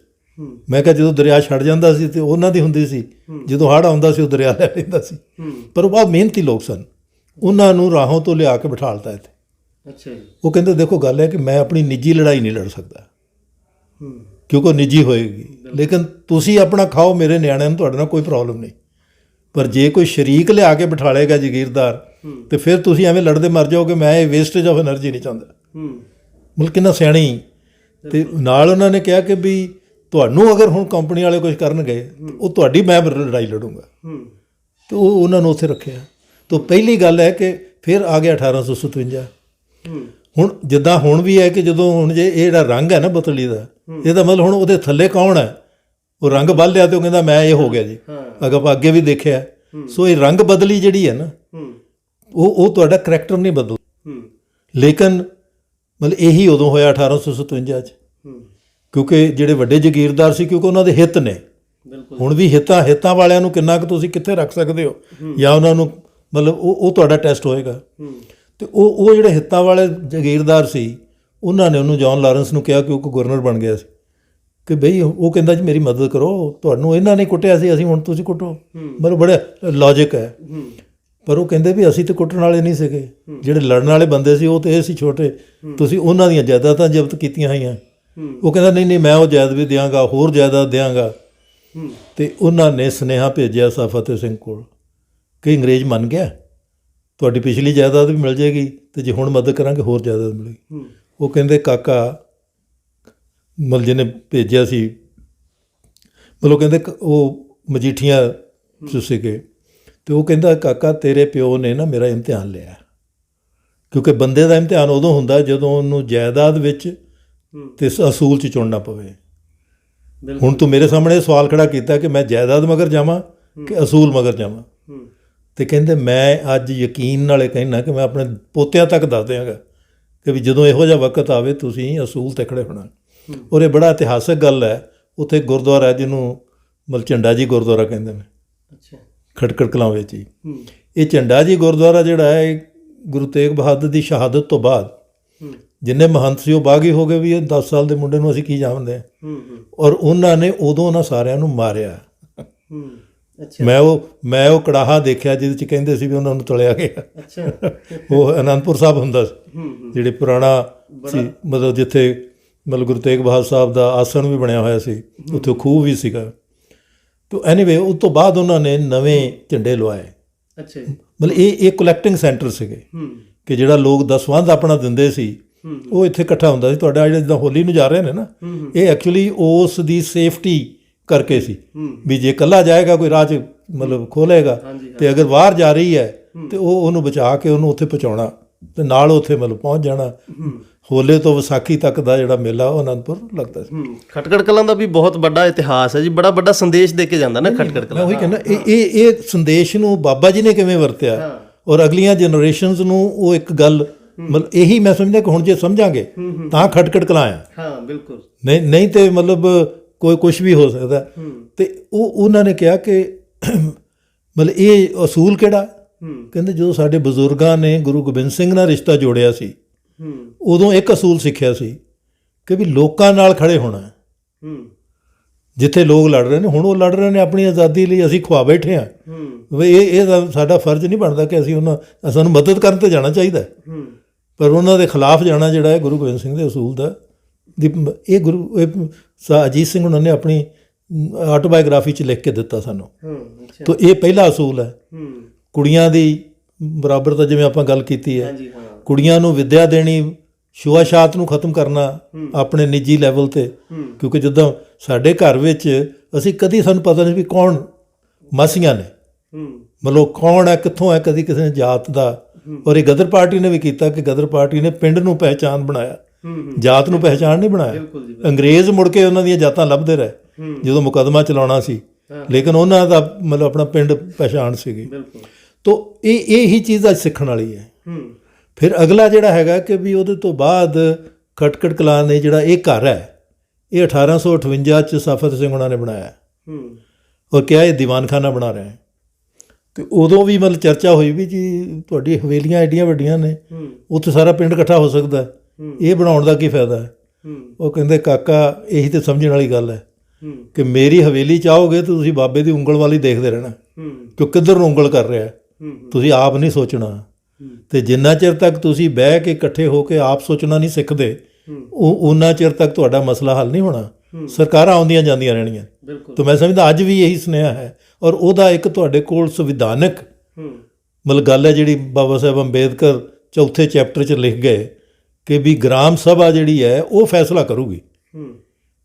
ਮੈਂ ਕਿਹਾ ਜਦੋਂ ਦਰਿਆ ਛੱਡ ਜਾਂਦਾ ਸੀ ਤੇ ਉਹਨਾਂ ਦੀ ਹੁੰਦੀ ਸੀ, ਜਦੋਂ ਹੜ੍ਹ ਆਉਂਦਾ ਸੀ ਉਹ ਦਰਿਆ ਲੈ ਲੈਂਦਾ ਸੀ, ਪਰ ਉਹ ਬਹੁਤ ਮਿਹਨਤੀ ਲੋਕ ਸਨ। ਉਹਨਾਂ ਨੂੰ ਰਾਹੋਂ ਤੋਂ ਲਿਆ ਕੇ ਬਿਠਾਲਤਾ ਇੱਥੇ। ਅੱਛਾ ਜੀ। ਉਹ ਕਹਿੰਦੇ ਦੇਖੋ ਗੱਲ ਹੈ ਕਿ ਮੈਂ ਆਪਣੀ ਨਿੱਜੀ ਲੜਾਈ ਨਹੀਂ ਲੜ ਸਕਦਾ ਕਿਉਂਕਿ ਉਹ ਨਿੱਜੀ ਹੋਏਗੀ, ਲੇਕਿਨ ਤੁਸੀਂ ਆਪਣਾ ਖਾਓ, ਮੇਰੇ ਨਿਆਣਿਆਂ ਨੂੰ ਤੁਹਾਡੇ ਨਾਲ ਕੋਈ ਪ੍ਰੋਬਲਮ ਨਹੀਂ, ਪਰ ਜੇ ਕੋਈ ਸ਼ਰੀਕ ਲਿਆ ਕੇ ਬਿਠਾਲੇਗਾ ਜਗੀਰਦਾਰ ਤੇ ਫਿਰ ਤੁਸੀਂ ਐਵੇਂ ਲੜਦੇ ਮਰ ਜਾਓਗੇ। ਮੈਂ ਇਹ ਵੇਸਟੇਜ ਆਫ ਐਨਰਜੀ ਨਹੀਂ ਚਾਹੁੰਦਾ। ਮਤਲਬ ਕਿੰਨਾ ਸਿਆਣੀ। ਤੇ ਨਾਲ ਉਹਨਾਂ ਨੇ ਕਿਹਾ ਕਿ ਵੀ ਤੁਹਾਨੂੰ ਅਗਰ ਹੁਣ ਕੰਪਨੀ ਵਾਲੇ ਕੁਝ ਕਰਨਗੇ ਉਹ ਤੁਹਾਡੀ ਮੈਂ ਲੜਾਈ ਲੜੂੰਗਾ, ਤੇ ਉਹ ਉਹਨਾਂ ਨੂੰ ਉੱਥੇ ਰੱਖਿਆ। ਤਾਂ ਪਹਿਲੀ ਗੱਲ ਹੈ ਕਿ ਫਿਰ ਆ ਗਿਆ 1857। ਹੁਣ ਜਿੱਦਾਂ ਹੁਣ ਵੀ ਹੈ ਕਿ ਜਦੋਂ ਹੁਣ ਜੇ ਇਹ ਜਿਹੜਾ ਰੰਗ ਹੈ ਨਾ ਬਤਲੀ ਦਾ, ਇਹਦਾ ਮਤਲਬ ਹੁਣ ਉਹਦੇ ਥੱਲੇ ਕੌਣ ਹੈ, ਉਹ ਰੰਗ ਬੰਨ੍ਹ ਲਿਆ ਤੇ ਉਹ ਕਹਿੰਦਾ ਮੈਂ ਇਹ ਹੋ ਗਿਆ ਜੀ। ਅਗਰ ਆਪਾਂ ਅੱਗੇ ਵੀ ਦੇਖਿਆ, ਸੋ ਇਹ ਰੰਗ ਬਦਲੀ ਜਿਹੜੀ ਹੈ ਨਾ ਉਹ ਤੁਹਾਡਾ ਕਰੈਕਟਰ ਨਹੀਂ ਬਦਲ, ਲੇਕਿਨ ਮਤਲਬ ਇਹੀ ਉਦੋਂ ਹੋਇਆ 1857 'ਚ, ਕਿਉਂਕਿ ਜਿਹੜੇ ਵੱਡੇ ਜਗੀਰਦਾਰ ਸੀ, ਕਿਉਂਕਿ ਉਹਨਾਂ ਦੇ ਹਿੱਤ ਨੇ। ਹੁਣ ਵੀ ਹਿੱਤਾਂ ਵਾਲਿਆਂ ਨੂੰ ਕਿੰਨਾ ਕੁ ਤੁਸੀਂ ਕਿੱਥੇ ਰੱਖ ਸਕਦੇ ਹੋ, ਜਾਂ ਉਹਨਾਂ ਨੂੰ ਮਤਲਬ ਉਹ ਤੁਹਾਡਾ ਟੈਸਟ ਹੋਏਗਾ। ਅਤੇ ਉਹ ਜਿਹੜੇ ਹਿੱਤਾਂ ਵਾਲੇ ਜਗੀਰਦਾਰ ਸੀ, ਉਹਨਾਂ ਨੇ ਉਹਨੂੰ ਜੌਨ ਲਾਰੈਂਸ ਨੂੰ ਕਿਹਾ ਕਿ ਉਹ ਗਵਰਨਰ ਬਣ ਗਿਆ ਸੀ, ਕਿ ਬਈ ਉਹ ਕਹਿੰਦਾ ਜੀ ਮੇਰੀ ਮਦਦ ਕਰੋ, ਤੁਹਾਨੂੰ ਇਹਨਾਂ ਨੇ ਕੁੱਟਿਆ ਸੀ, ਅਸੀਂ ਹੁਣ ਤੁਸੀਂ ਕੁੱਟੋ। ਮਤਲਬ ਬੜਾ ਲੌਜਿਕ ਹੈ। ਪਰ ਉਹ ਕਹਿੰਦੇ ਵੀ ਅਸੀਂ ਤਾਂ ਕੁੱਟਣ ਵਾਲੇ ਨਹੀਂ ਸੀਗੇ, ਜਿਹੜੇ ਲੜਨ ਵਾਲੇ ਬੰਦੇ ਸੀ ਉਹ ਤਾਂ ਇਹ ਸੀ ਛੋਟੇ, ਤੁਸੀਂ ਉਹਨਾਂ ਦੀਆਂ ਜਾਇਦਾਦਾਂ ਜ਼ਬਤ ਕੀਤੀਆਂ ਹੋਈਆਂ। ਉਹ ਕਹਿੰਦਾ ਨਹੀਂ ਮੈਂ ਉਹ ਜਾਇਦਾਦ ਵੀ ਦਿਆਂਗਾ, ਹੋਰ ਜਾਇਦਾਦ ਦਿਆਂਗਾ। ਅਤੇ ਉਹਨਾਂ ਨੇ ਸੁਨੇਹਾ ਭੇਜਿਆ ਫਤਿਹ ਸਿੰਘ ਕੋਲ ਕਿ ਅੰਗਰੇਜ਼ ਮੰਨ ਗਿਆ, ਤੁਹਾਡੀ ਪਿਛਲੀ ਜਾਇਦਾਦ ਵੀ ਮਿਲ ਜਾਏਗੀ, ਅਤੇ ਜੇ ਹੁਣ ਮਦਦ ਕਰਾਂਗੇ ਹੋਰ ਜਾਇਦਾਦ ਮਿਲੇਗੀ। ਉਹ ਕਹਿੰਦੇ ਕਾਕਾ, ਮਤਲਬ ਜਿਹਨੇ ਭੇਜਿਆ ਸੀ, ਮਤਲਬ ਕਹਿੰਦੇ ਉਹ ਮਜੀਠੀਆਂ 'ਚ ਸੀਗੇ, ਅਤੇ ਉਹ ਕਹਿੰਦਾ ਕਾਕਾ ਤੇਰੇ ਪਿਓ ਨੇ ਨਾ ਮੇਰਾ ਇਮਤਿਹਾਨ ਲਿਆ, ਕਿਉਂਕਿ ਬੰਦੇ ਦਾ ਇਮਤਿਹਾਨ ਉਦੋਂ ਹੁੰਦਾ ਜਦੋਂ ਉਹਨੂੰ ਜਾਇਦਾਦ ਵਿੱਚ ਅਤੇ ਅਸੂਲ 'ਚ ਚੁਣਨਾ ਪਵੇ। ਹੁਣ ਤੂੰ ਮੇਰੇ ਸਾਹਮਣੇ ਸਵਾਲ ਖੜਾ ਕੀਤਾ ਕਿ ਮੈਂ ਜਾਇਦਾਦ ਮਗਰ ਜਾਵਾਂ ਕਿ ਅਸੂਲ ਮਗਰ ਜਾਵਾਂ, ਅਤੇ ਕਹਿੰਦੇ ਮੈਂ ਅੱਜ ਯਕੀਨ ਨਾਲੇ ਕਹਿਣਾ ਕਿ ਮੈਂ ਆਪਣੇ ਪੋਤਿਆਂ ਤੱਕ ਦੱਸ ਦਿਆਂਗਾ ਕਿ ਵੀ ਜਦੋਂ ਇਹੋ ਜਿਹਾ ਵਕਤ ਆਵੇ ਤੁਸੀਂ ਅਸੂਲ 'ਤੇ ਖੜੇ ਹੋਣਾ। ਔਰ ਇਹ ਬੜਾ ਇਤਿਹਾਸਕ ਗੱਲ ਹੈ। ਉੱਥੇ ਗੁਰਦੁਆਰਾ ਜਿਹਨੂੰ ਮਤਲਬ ਝੰਡਾ ਜੀ ਗੁਰਦੁਆਰਾ ਕਹਿੰਦੇ ਨੇ, ਅੱਛਾ, ਖਟਕੜ ਕਲਾਂ ਵਿੱਚ ਹੀ। ਇਹ ਝੰਡਾ ਜੀ ਗੁਰਦੁਆਰਾ ਜਿਹੜਾ ਹੈ, ਇਹ ਗੁਰੂ ਤੇਗ ਬਹਾਦਰ ਦੀ ਸ਼ਹਾਦਤ ਤੋਂ ਬਾਅਦ ਜਿੰਨੇ ਮਹੰਤ ਸੀ ਉਹ ਬਾਗੀ ਹੋ ਗਏ ਵੀ ਇਹ 10 ਸਾਲ ਦੇ ਮੁੰਡੇ ਨੂੰ ਅਸੀਂ ਕੀ ਜਾਣਦੇ ਹਾਂ। ਔਰ ਉਹਨਾਂ ਨੇ ਉਦੋਂ ਉਹਨਾਂ ਸਾਰਿਆਂ ਨੂੰ ਮਾਰਿਆ। ਮੈਂ ਉਹ ਕੜਾਹਾ ਦੇਖਿਆ ਜਿਹਦੇ 'ਚ ਕਹਿੰਦੇ ਸੀ ਵੀ ਉਹਨਾਂ ਨੂੰ ਤਲਿਆ ਗਿਆ। ਉਹ ਅਨੰਦਪੁਰ ਸਾਹਿਬ ਹੁੰਦਾ ਸੀ, ਜਿਹੜੇ ਪੁਰਾਣਾ ਸੀ, ਮਤਲਬ ਜਿੱਥੇ ਮਤਲਬ ਗੁਰੂ ਤੇਗ ਬਹਾਦਰ ਸਾਹਿਬ ਦਾ ਆਸਣ ਵੀ ਬਣਿਆ ਹੋਇਆ ਸੀ, ਉੱਥੇ ਖੂਹ ਵੀ ਸੀਗਾ। ਤਾਂ ਐਨੀਵੇ ਉਸ ਤੋਂ ਬਾਅਦ ਉਹਨਾਂ ਨੇ ਨਵੇਂ ਝੰਡੇ ਲਵਾਏ। ਅੱਛਾ ਜੀ। ਮਤਲਬ ਇਹ ਕਲੈਕਟਿੰਗ ਸੈਂਟਰ ਸੀਗੇ ਕਿ ਜਿਹੜਾ ਲੋਕ ਦਸਵੰਧ ਆਪਣਾ ਦਿੰਦੇ ਸੀ ਉਹ ਇੱਥੇ ਇਕੱਠਾ ਹੁੰਦਾ ਸੀ। ਤੁਹਾਡਾ ਜਿਹੜਾ ਜਿੱਦਾਂ ਹੋਲੀ ਨੂੰ ਜਾ ਰਹੇ ਨੇ ਨਾ, ਇਹ ਐਕਚੁਅਲੀ ਉਸ ਦੀ ਸੇਫਟੀ ਕਰਕੇ ਸੀ ਵੀ ਜੇ ਇਕੱਲਾ ਜਾਏਗਾ ਕੋਈ ਰਾਹ 'ਚ ਮਤਲਬ ਖੋਲ੍ਹੇਗਾ, ਅਤੇ ਅਗਰ ਬਾਹਰ ਜਾ ਰਹੀ ਹੈ ਅਤੇ ਉਹਨੂੰ ਬਚਾ ਕੇ ਉਹਨੂੰ ਉੱਥੇ ਪਹੁੰਚਾਉਣਾ, ਅਤੇ ਨਾਲ ਉੱਥੇ ਮਤਲਬ ਪਹੁੰਚ ਜਾਣਾ। ਹੋਲੇ ਤੋਂ ਵਿਸਾਖੀ ਤੱਕ ਦਾ ਜਿਹੜਾ ਮੇਲਾ ਉਹ ਅਨੰਦਪੁਰ ਲੱਗਦਾ ਸੀ। ਖਟਕੜ ਕਲਾਂ ਦਾ ਵੀ ਬਹੁਤ ਵੱਡਾ ਇਤਿਹਾਸ ਹੈ ਜੀ, ਬੜਾ ਵੱਡਾ ਸੰਦੇਸ਼ ਦੇ ਕੇ ਜਾਂਦਾ ਨਾ ਖਟਕੜ ਕਲਾਂ। ਮੈਂ ਉਹੀ ਕਹਿੰਦਾ ਇਹ ਸੰਦੇਸ਼ ਨੂੰ ਬਾਬਾ ਜੀ ਨੇ ਕਿਵੇਂ ਵਰਤਿਆ, ਔਰ ਅਗਲੀਆਂ ਜਨਰੇਸ਼ਨਸ ਨੂੰ ਉਹ ਇੱਕ ਗੱਲ ਮਤਲਬ ਇਹੀ ਮੈਂ ਸਮਝਦਾ ਕਿ ਹੁਣ ਜੇ ਸਮਝਾਂਗੇ ਤਾਂ ਖਟਕੜ ਕਲਾਂ ਆ। ਹਾਂ ਬਿਲਕੁਲ। ਨਹੀਂ ਤੇ ਮਤਲਬ ਕੋਈ ਕੁਝ ਵੀ ਹੋ ਸਕਦਾ। ਤੇ ਉਹਨਾਂ ਨੇ ਕਿਹਾ ਕਿ ਮਤਲਬ ਇਹ ਅਸੂਲ ਕਿਹੜਾ? ਕਹਿੰਦੇ ਜਦੋਂ ਸਾਡੇ ਬਜ਼ੁਰਗਾਂ ਨੇ ਗੁਰੂ ਗੋਬਿੰਦ ਸਿੰਘ ਨਾਲ ਰਿਸ਼ਤਾ ਜੋੜਿਆ ਸੀ ਉਦੋਂ ਇੱਕ ਅਸੂਲ ਸਿੱਖਿਆ ਸੀ ਕਿ ਵੀ ਲੋਕਾਂ ਨਾਲ ਖੜੇ ਹੋਣਾ। ਜਿੱਥੇ ਲੋਕ ਲੜ ਰਹੇ ਨੇ, ਹੁਣ ਉਹ ਲੜ ਰਹੇ ਨੇ ਆਪਣੀ ਆਜ਼ਾਦੀ ਲਈ, ਅਸੀਂ ਖਵਾ ਬੈਠੇ ਹਾਂ ਵੀ ਇਹ ਸਾਡਾ ਫਰਜ਼ ਨਹੀਂ ਬਣਦਾ ਕਿ ਅਸੀਂ ਸਾਨੂੰ ਮਦਦ ਕਰਨ ਤੇ ਜਾਣਾ ਚਾਹੀਦਾ, ਪਰ ਉਹਨਾਂ ਦੇ ਖਿਲਾਫ ਜਾਣਾ ਜਿਹੜਾ ਹੈ ਗੁਰੂ ਗੋਬਿੰਦ ਸਿੰਘ ਦੇ ਅਸੂਲ ਦਾ ਅਜੀਤ ਸਿੰਘ ਉਹਨਾਂ ਨੇ ਆਪਣੀ ਆਟੋਬਾਇਓਗ੍ਰਾਫੀ 'ਚ ਲਿਖ ਕੇ ਦਿੱਤਾ ਸਾਨੂੰ। ਤਾਂ ਇਹ ਪਹਿਲਾ ਅਸੂਲ ਹੈ। ਕੁੜੀਆਂ ਦੀ ਬਰਾਬਰਤਾ, ਜਿਵੇਂ ਆਪਾਂ ਗੱਲ ਕੀਤੀ ਹੈ, ਕੁੜੀਆਂ ਨੂੰ ਵਿੱਦਿਆ ਦੇਣੀ, ਛੂਆ-ਛਾਤ ਨੂੰ ਖਤਮ ਕਰਨਾ ਆਪਣੇ ਨਿੱਜੀ ਲੈਵਲ 'ਤੇ, ਕਿਉਂਕਿ ਜਿੱਦਾਂ ਸਾਡੇ ਘਰ ਵਿੱਚ ਅਸੀਂ ਕਦੀ ਸਾਨੂੰ ਪਤਾ ਨਹੀਂ ਵੀ ਕੌਣ ਮਾਸੀਆਂ ਨੇ, ਮਤਲਬ ਕੌਣ ਹੈ, ਕਿੱਥੋਂ ਹੈ, ਕਦੀ ਕਿਸੇ ਨੇ ਜਾਤ ਦਾ। ਔਰ ਇਹ ਗਦਰ ਪਾਰਟੀ ਨੇ ਵੀ ਕੀਤਾ ਕਿ ਗਦਰ ਪਾਰਟੀ ਨੇ ਪਿੰਡ ਨੂੰ ਪਹਿਚਾਨ ਬਣਾਇਆ, ਜਾਤ ਨੂੰ ਪਹਿਚਾਨ ਨਹੀਂ ਬਣਾਇਆ। ਅੰਗਰੇਜ਼ ਮੁੜ ਕੇ ਉਹਨਾਂ ਦੀਆਂ ਜਾਤਾਂ ਲੱਭਦੇ ਰਹੇ ਜਦੋਂ ਮੁਕੱਦਮਾ ਚਲਾਉਣਾ ਸੀ, ਲੇਕਿਨ ਉਹਨਾਂ ਦਾ ਮਤਲਬ ਆਪਣਾ ਪਿੰਡ ਪਹਿਚਾਣ ਸੀਗੀ। ਤੋ ਇਹ ਹੀ ਚੀਜ਼ ਅੱਜ ਸਿੱਖਣ ਵਾਲੀ ਹੈ। ਫਿਰ ਅਗਲਾ ਜਿਹੜਾ ਹੈਗਾ ਕਿ ਵੀ ਉਹਦੇ ਤੋਂ ਬਾਅਦ ਖਟਕੜ ਕਲਾਂ ਨੇ ਜਿਹੜਾ ਇਹ ਘਰ ਹੈ, ਇਹ 1858 'ਚ ਸਫਤ ਸਿੰਘ ਉਹਨਾਂ ਨੇ ਬਣਾਇਆ ਔਰ ਕਿਹਾ ਇਹ ਦੀਵਾਨਖਾਨਾ ਬਣਾ ਰਹੇ। ਅਤੇ ਉਦੋਂ ਵੀ ਮਤਲਬ ਚਰਚਾ ਹੋਈ ਵੀ ਜੀ ਤੁਹਾਡੀ ਹਵੇਲੀਆਂ ਐਡੀਆਂ ਵੱਡੀਆਂ ਨੇ, ਉੱਥੇ ਸਾਰਾ ਪਿੰਡ ਇਕੱਠਾ ਹੋ ਸਕਦਾ, ਇਹ ਬਣਾਉਣ ਦਾ ਕੀ ਫਾਇਦਾ ਹੈ? ਉਹ ਕਹਿੰਦੇ ਕਾਕਾ ਇਹੀ ਤਾਂ ਸਮਝਣ ਵਾਲੀ ਗੱਲ ਹੈ ਕਿ ਮੇਰੀ ਹਵੇਲੀ ਚਾਹੋਗੇ ਤਾਂ ਤੁਸੀਂ ਬਾਬੇ ਦੀ ਉਂਗਲ ਵਾਲੀ ਦੇਖਦੇ ਰਹਿਣਾ ਕਿ ਕਿੱਧਰ ਨੂੰ ਉਂਗਲ ਕਰ ਰਿਹਾ, ਤੁਸੀਂ ਆਪ ਨਹੀਂ ਸੋਚਣਾ। ਅਤੇ ਜਿੰਨਾ ਚਿਰ ਤੱਕ ਤੁਸੀਂ ਬਹਿ ਕੇ ਇਕੱਠੇ ਹੋ ਕੇ ਆਪ ਸੋਚਣਾ ਨਹੀਂ ਸਿੱਖਦੇ, ਉਹਨਾਂ ਚਿਰ ਤੱਕ ਤੁਹਾਡਾ ਮਸਲਾ ਹੱਲ ਨਹੀਂ ਹੋਣਾ। ਸਰਕਾਰਾਂ ਆਉਂਦੀਆਂ ਜਾਂਦੀਆਂ ਰਹਿਣੀਆਂ। ਤਾਂ ਮੈਂ ਸਮਝਦਾ ਅੱਜ ਵੀ ਇਹੀ ਸੁਨੇਹਾ ਹੈ। ਔਰ ਉਹਦਾ ਇੱਕ ਤੁਹਾਡੇ ਕੋਲ ਸੰਵਿਧਾਨਕ ਮਤਲਬ ਗੱਲ ਹੈ ਜਿਹੜੀ ਬਾਬਾ ਸਾਹਿਬ ਅੰਬੇਦਕਰ ਚੌਥੇ ਚੈਪਟਰ 'ਚ ਲਿਖ ਗਏ ਕਿ ਵੀ ਗ੍ਰਾਮ ਸਭਾ ਜਿਹੜੀ ਹੈ ਉਹ ਫੈਸਲਾ ਕਰੂਗੀ।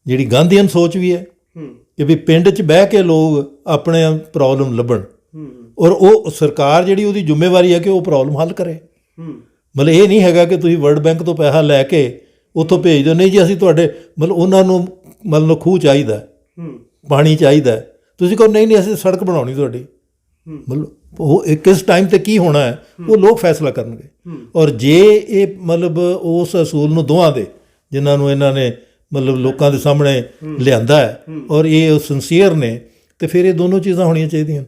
ਜਿਹੜੀ ਗਾਂਧੀਅਨ ਸੋਚ ਵੀ ਹੈ ਕਿ ਵੀ ਪਿੰਡ 'ਚ ਬਹਿ ਕੇ ਲੋਕ ਆਪਣੇ ਪ੍ਰੋਬਲਮ ਲੱਭਣ, ਔਰ ਉਹ ਸਰਕਾਰ ਜਿਹੜੀ ਉਹਦੀ ਜ਼ਿੰਮੇਵਾਰੀ ਹੈ ਕਿ ਉਹ ਪ੍ਰੋਬਲਮ ਹੱਲ ਕਰੇ। ਮਤਲਬ ਇਹ ਨਹੀਂ ਹੈਗਾ ਕਿ ਤੁਸੀਂ ਵਰਲਡ ਬੈਂਕ ਤੋਂ ਪੈਸਾ ਲੈ ਕੇ ਉੱਥੋਂ ਭੇਜ ਦਿਓ, ਨਹੀਂ ਜੀ ਅਸੀਂ ਤੁਹਾਡੇ ਮਤਲਬ ਉਹਨਾਂ ਨੂੰ ਮਤਲਬ ਖੂਹ ਚਾਹੀਦਾ, ਪਾਣੀ ਚਾਹੀਦਾ, ਤੁਸੀਂ ਕਹੋ ਨਹੀਂ ਅਸੀਂ ਸੜਕ ਬਣਾਉਣੀ ਤੁਹਾਡੀ। ਮਤਲਬ ਉਹ ਕਿਸ ਟਾਈਮ 'ਤੇ ਕੀ ਹੋਣਾ ਹੈ ਉਹ ਲੋਕ ਫੈਸਲਾ ਕਰਨਗੇ। ਔਰ ਜੇ ਇਹ ਮਤਲਬ ਉਸ ਅਸੂਲ ਨੂੰ ਦੋਵਾਂ ਦੇ ਜਿਨ੍ਹਾਂ ਨੂੰ ਇਹਨਾਂ ਨੇ ਮਤਲਬ ਲੋਕਾਂ ਦੇ ਸਾਹਮਣੇ ਲਿਆਂਦਾ ਹੈ ਔਰ ਇਹ ਸਿੰਸੀਅਰ ਨੇ, ਅਤੇ ਫਿਰ ਇਹ ਦੋਨੋਂ ਚੀਜ਼ਾਂ ਹੋਣੀਆਂ ਚਾਹੀਦੀਆਂ